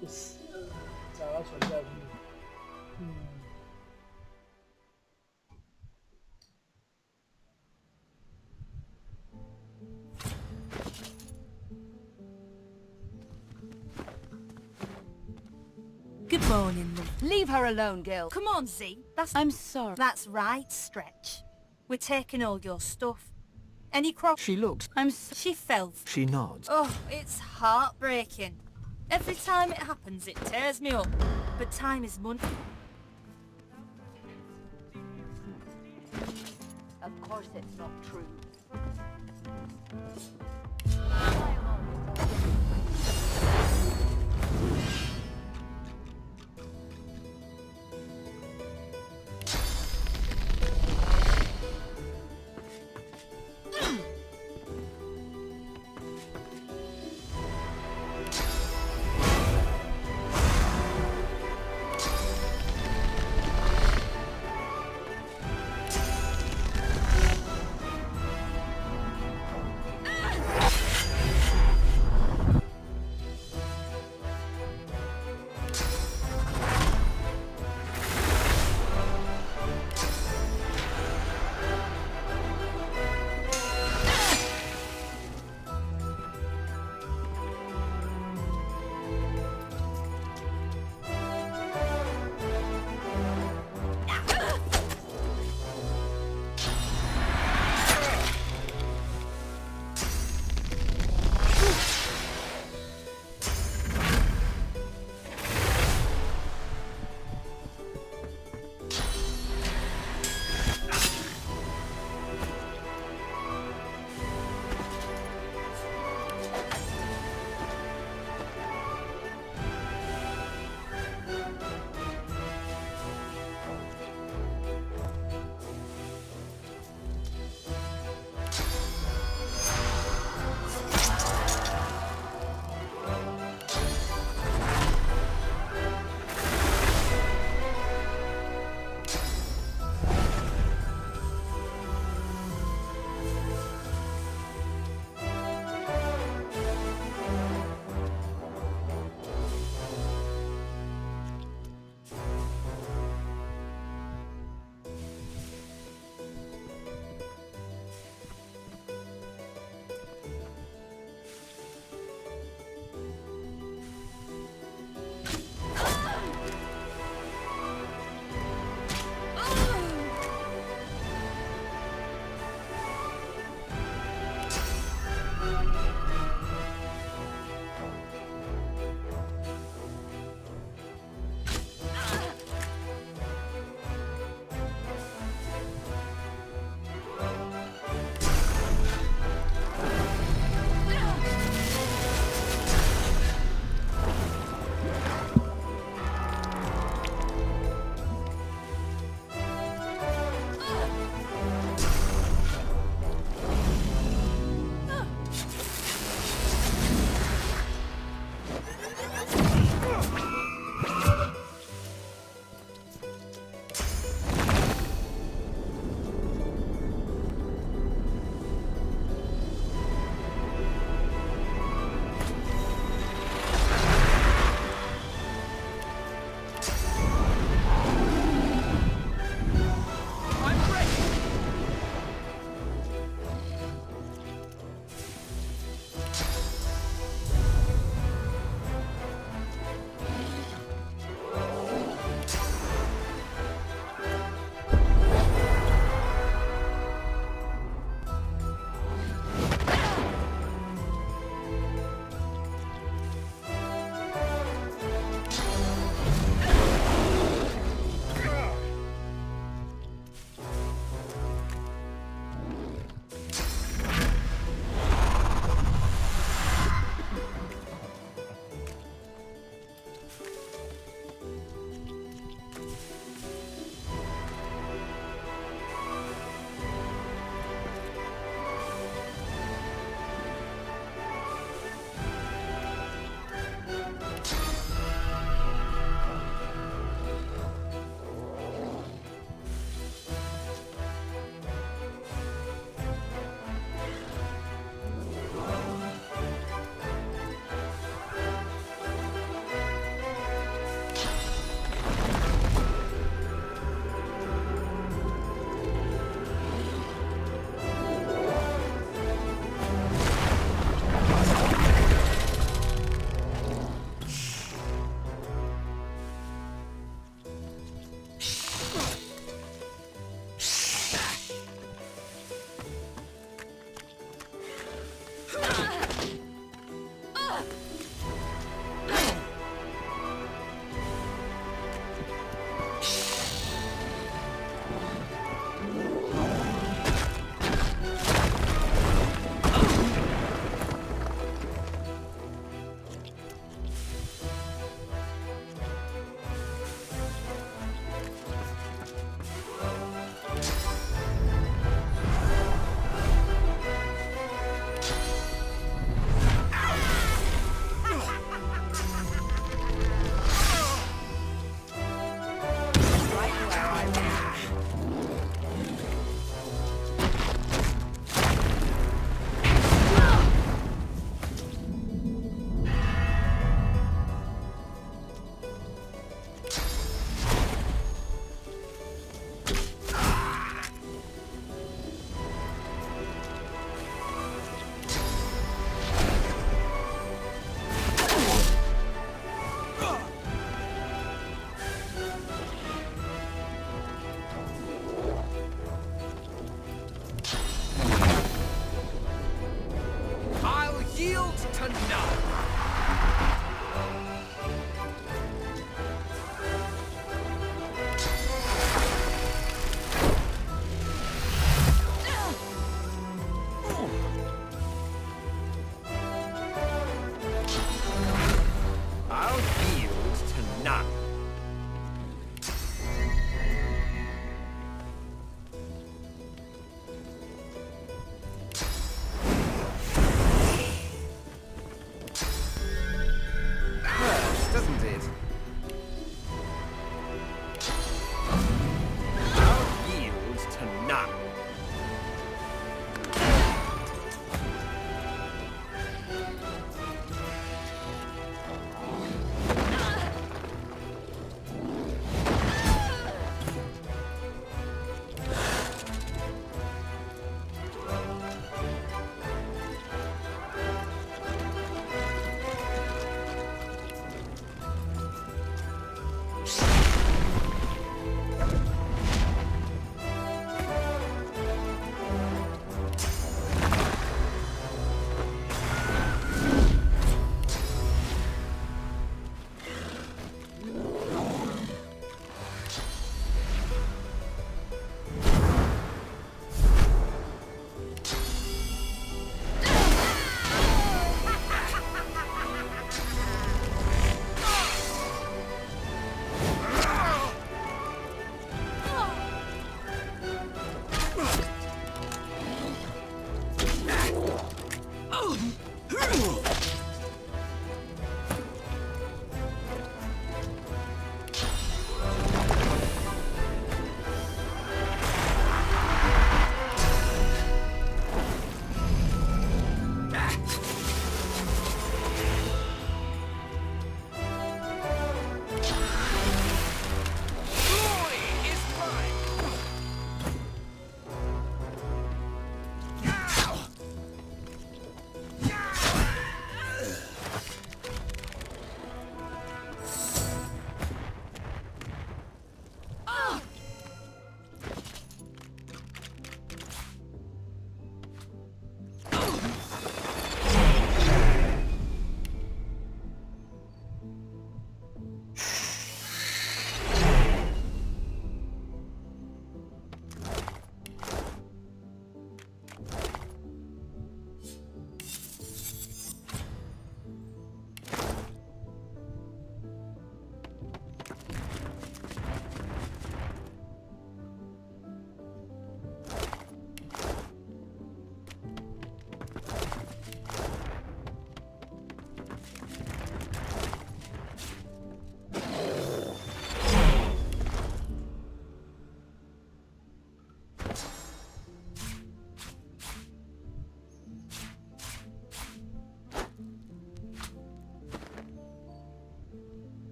不死，找到存在的。Good morning, love. Leave her alone, Gil. Come on, Z. I'm sorry. That's right, Stretch. We're taking all your stuff. Any She looks. She fell. She nods. Oh, it's heartbreaking. Every time it happens, it tears me up. But time is money. Of course it's not true.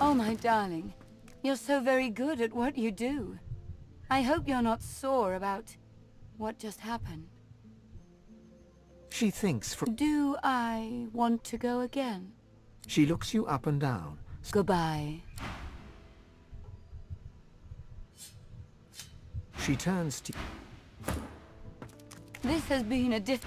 Oh, my darling. You're so very good at what you do. I hope you're not sore about what just happened. She thinks for... Do I want to go again? She looks you up and down. Goodbye. She turns to... This has been a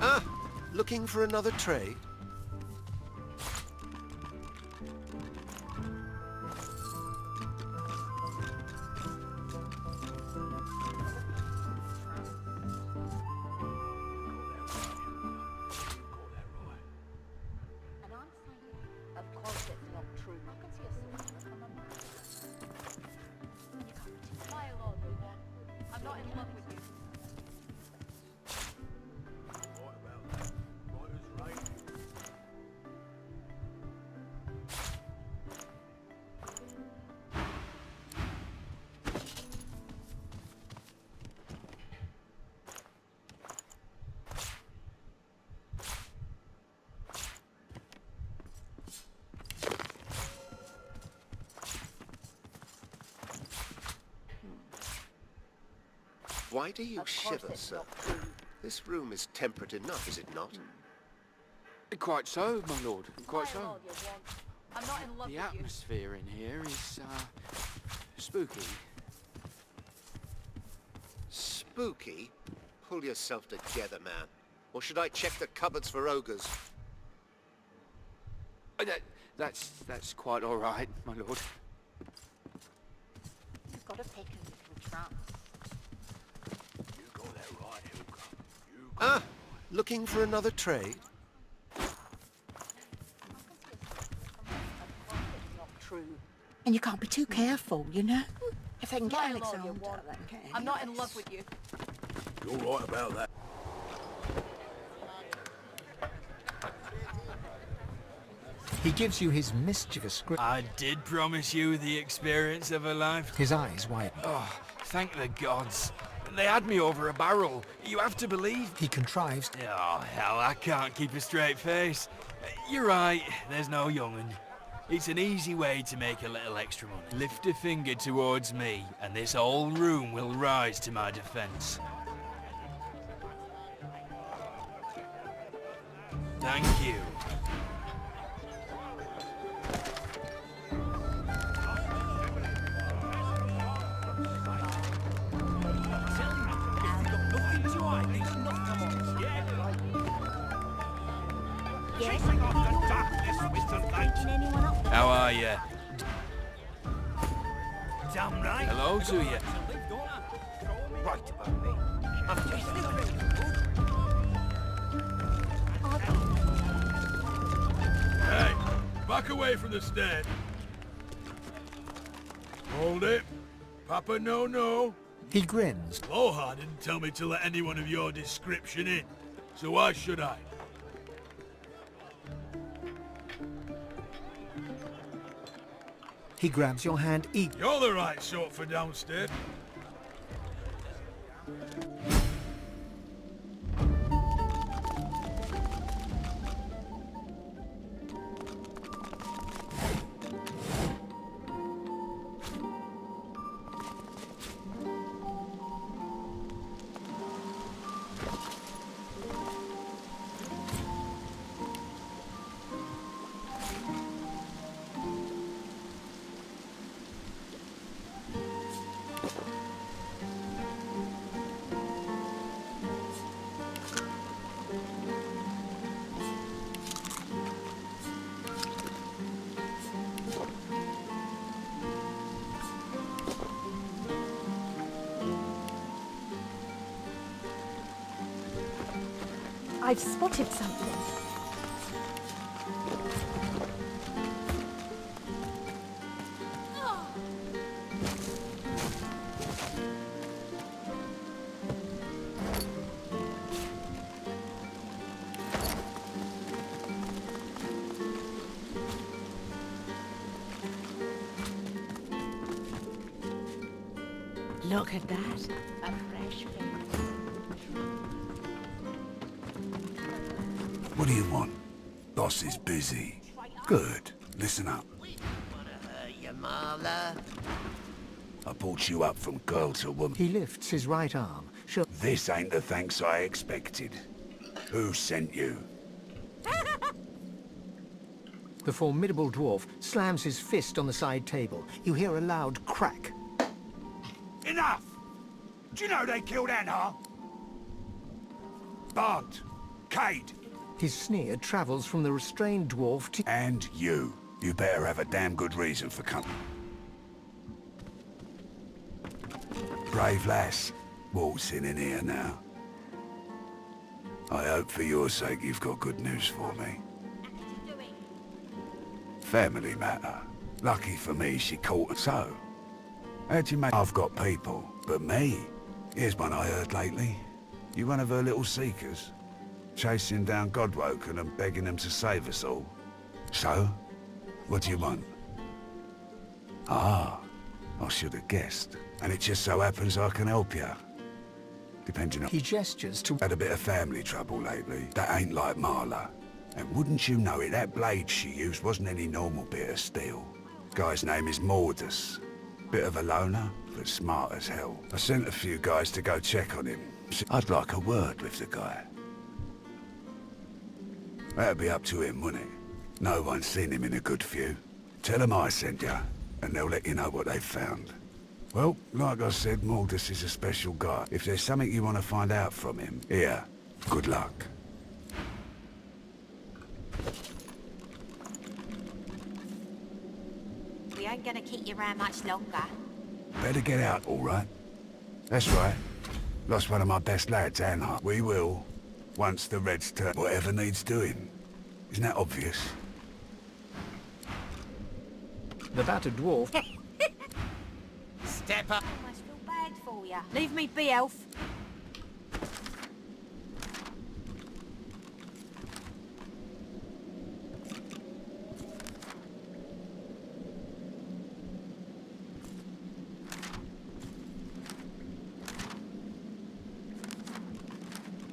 Ah, looking for another trade? Why do you shiver, sir? This room is temperate enough, is it not? Quite so, my lord. Quite so. I'm not in love The with atmosphere in here is, spooky. Spooky? Pull yourself together, man. Or should I check the cupboards for ogres? That's quite all right, my lord. You've got to take a little chance. Ah, looking for another trade? True. And you can't be too careful, you know? If I can get Alexander, then can I'm not in love with you. You're right about that. He gives you his mischievous grin. I did promise you the experience of a life. His eyes widen. Oh, thank the gods. They had me over a barrel. You have to believe. He contrives. Oh, hell, I can't keep a straight face. You're right, there's no young'un. It's an easy way to make a little extra money. Lift a finger towards me, and this whole room will rise to my defense. Thank you. How are you? Damn right. Hello to you. Right about me. I'm just Hey, back away from the stand. Hold it. Papa no. He grins. Loha didn't tell me to let anyone of your description in, so why should I? He grabs your hand eagerly. You're the right sort for downstairs. I've spotted something. Look at that. A fresh fish. What do you want? Boss is busy. Good. Listen up. Marla. I brought you up from girl to woman. He lifts his right arm. This ain't the thanks I expected. Who sent you? The formidable dwarf slams his fist on the side table. You hear a loud crack. Enough! Do you know they killed Anna? Bart, Cade. His sneer travels from the restrained dwarf to... And you. You better have a damn good reason for coming. Brave lass. Waltzing in here now. I hope for your sake you've got good news for me. Family matter. Lucky for me she caught... So, how'd you make... I've got people, but me? Here's one I heard lately. You one of her little seekers? Chasing down Godwoken and begging them to save us all. So, what do you want? Ah, I should have guessed. And it just so happens I can help you. Depending on... He gestures to... Had a bit of family trouble lately. That ain't like Marla. And wouldn't you know it, that blade she used wasn't any normal bit of steel. Guy's name is Mordus. Bit of a loner, but smart as hell. I sent a few guys to go check on him. I'd like a word with the guy. That'd be up to him, wouldn't it? No one's seen him in a good few. Tell him I sent you, and they'll let you know what they've found. Well, like I said, Mordus is a special guy. If there's something you want to find out from him, here, good luck. We ain't gonna keep you around much longer. Better get out, all right? That's right. Lost one of my best lads, Anna. We will, once the Reds turn, whatever needs doing. Isn't that obvious? The battered dwarf... Step up. I almost feel bad for you. Leave me be, elf.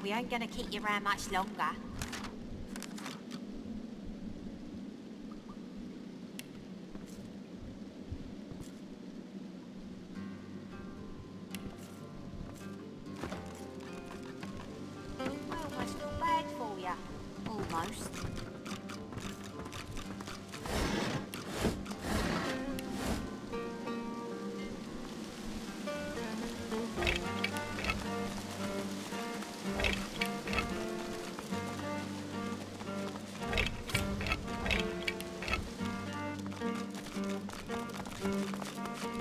We ain't gonna keep you around much longer. I almost feel bad for you. Almost.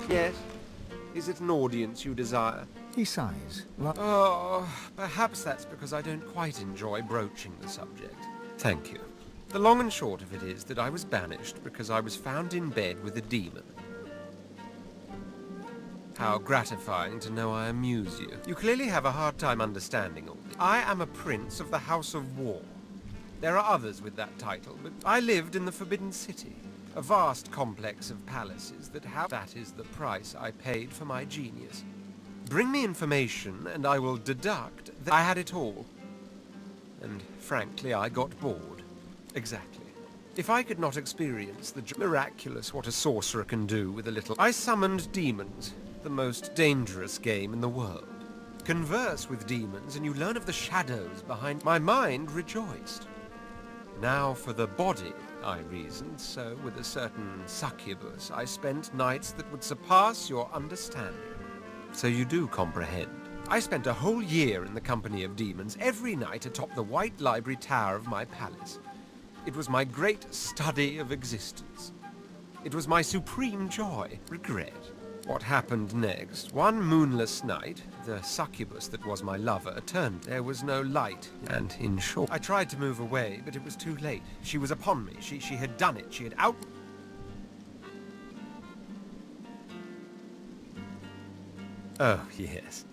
Yes? Is it an audience you desire? He sighs. Oh, perhaps that's because I don't quite enjoy broaching the subject. Thank you. The long and short of it is that I was banished because I was found in bed with a demon. How gratifying to know I amuse you. You clearly have a hard time understanding all this. I am a prince of the House of War. There are others with that title, but I lived in the Forbidden City. A vast complex of palaces that have... That is the price I paid for my genius. Bring me information and I will deduct that I had it all. And frankly, I got bored. Exactly. If I could not experience the miraculous what a sorcerer can do with a little... I summoned demons, the most dangerous game in the world. Converse with demons and you learn of the shadows behind... My mind rejoiced. Now for the body, I reasoned, so with a certain succubus I spent nights that would surpass your understanding. So you do comprehend. I spent a whole year in the company of demons, every night atop the white library tower of my palace. It was my great study of existence. It was my supreme joy, regret. What happened next? One moonless night, the succubus that was my lover turned. There was no light, and in short... I tried to move away, but it was too late. She was upon me. She had done it. She had out... Oh, yes.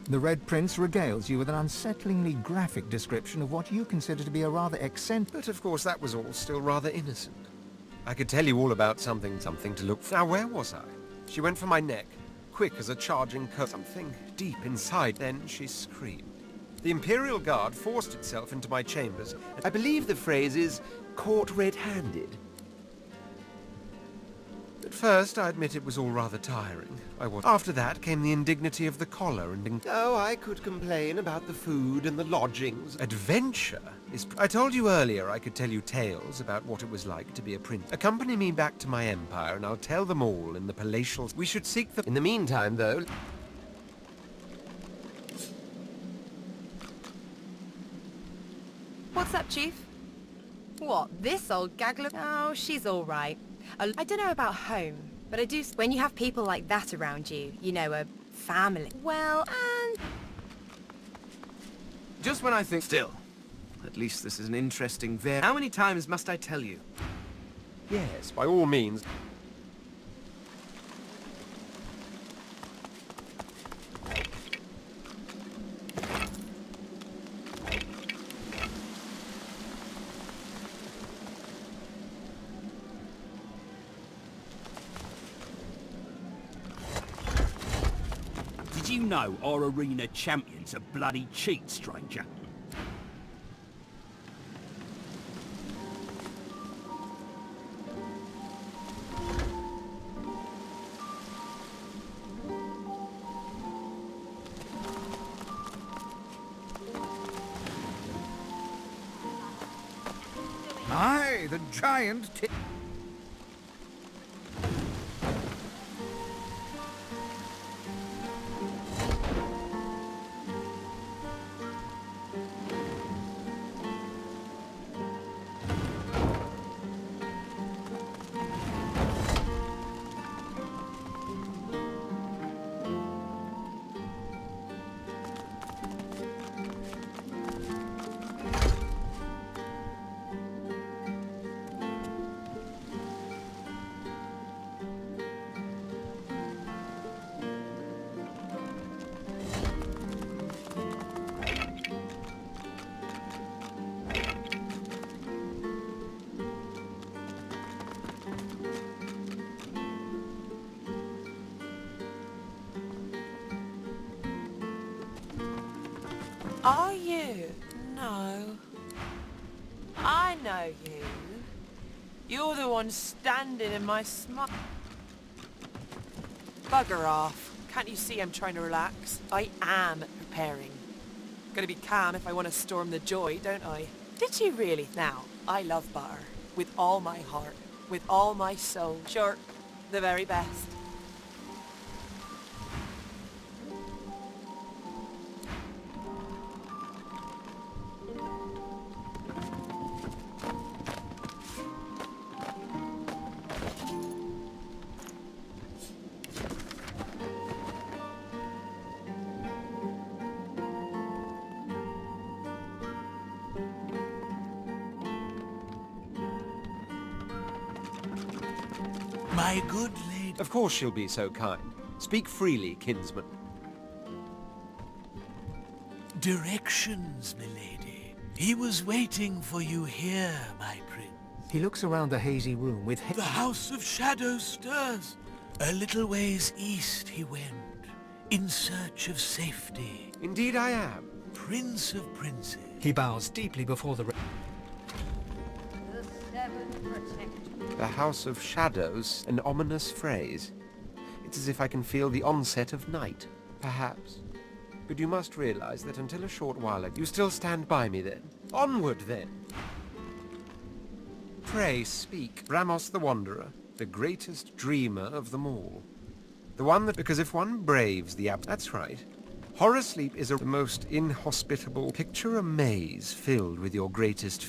The Red Prince regales you with an unsettlingly graphic description of what you consider to be a rather eccentric... But of course that was all still rather innocent. I could tell you all about something to look for. Now where was I? She went for my neck, quick as a charging curve. Something deep inside. Then she screamed. The Imperial Guard forced itself into my chambers. I believe the phrase is caught red-handed. At first, I admit it was all rather tiring. After that came the indignity of the collar and... Oh, I could complain about the food and the lodgings. Adventure is... I told you earlier I could tell you tales about what it was like to be a prince. Accompany me back to my empire and I'll tell them all in the palatial... We should seek the... In the meantime, though... What's up, Chief? What, this old gagler? Oh, she's all right. I don't know about home, but I do... When you have people like that around you, you know, a family. Well, and... Just when I think... Still, at least this is an interesting How many times must I tell you? Yes, by all means. Did you know our arena champion's a bloody cheat, stranger? Aye, the giant... Are you? No. I know you. You're the one standing in my smut. Bugger off. Can't you see I'm trying to relax? I am preparing. Gotta be calm if I want to storm the joy, don't I? Did you really? Now, I love butter. With all my heart. With all my soul. Sure, the very best. My good lady... Of course she'll be so kind. Speak freely, kinsman. Directions, milady. He was waiting for you here, my prince. He looks around the hazy room with... The House of Shadows stirs. A little ways east he went, in search of safety. Indeed I am. Prince of princes. He bows deeply before the... The House of Shadows, an ominous phrase. It's as if I can feel the onset of night, perhaps. But you must realize that until a short while ago, you still stand by me then. Onward then! Pray speak. Ramos the Wanderer, the greatest dreamer of them all. The one that... Because if one braves the That's right. Horror sleep is the most inhospitable... Picture a maze filled with your greatest...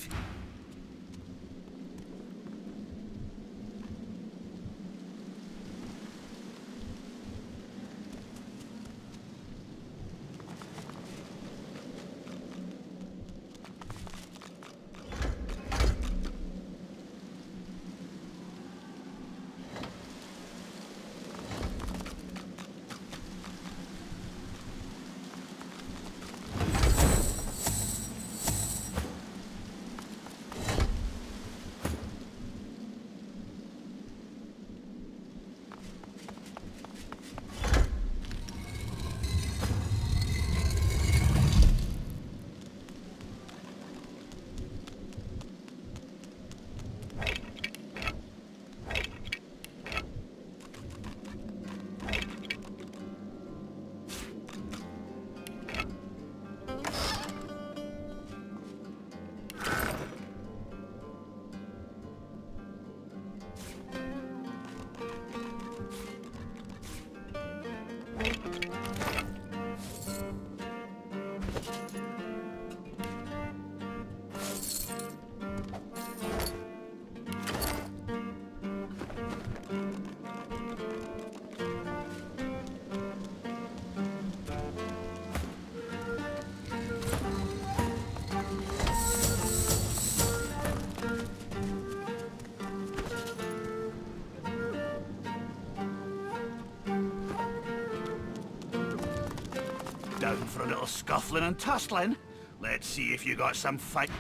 Down for a little scuffling and tussling. Let's see if you got some fight.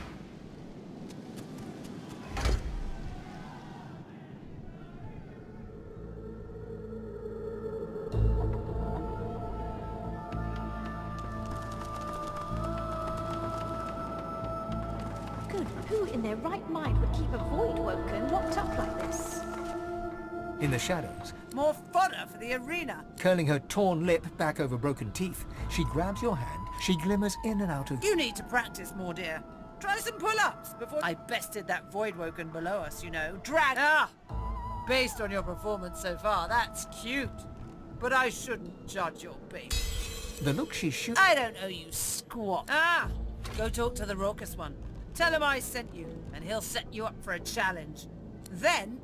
Good. Who in their right mind would keep a void woken locked up like this? In the shadows, More fodder for the arena. curling her torn lip back over broken teeth, she grabs your hand. She glimmers in and out of... You need to practice more, dear. Try some pull-ups before I bested that void woken below us, you know. Drag... Ah! Based on your performance so far, that's cute. But I shouldn't judge your bait. The look she shoots... I don't owe you squat. Ah! Go talk to the raucous one. Tell him I sent you, and he'll set you up for a challenge. Then...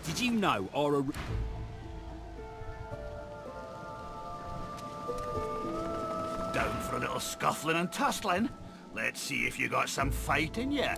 Did you know Aura... Down for a little scuffling and tussling? Let's see if you got some fight in you.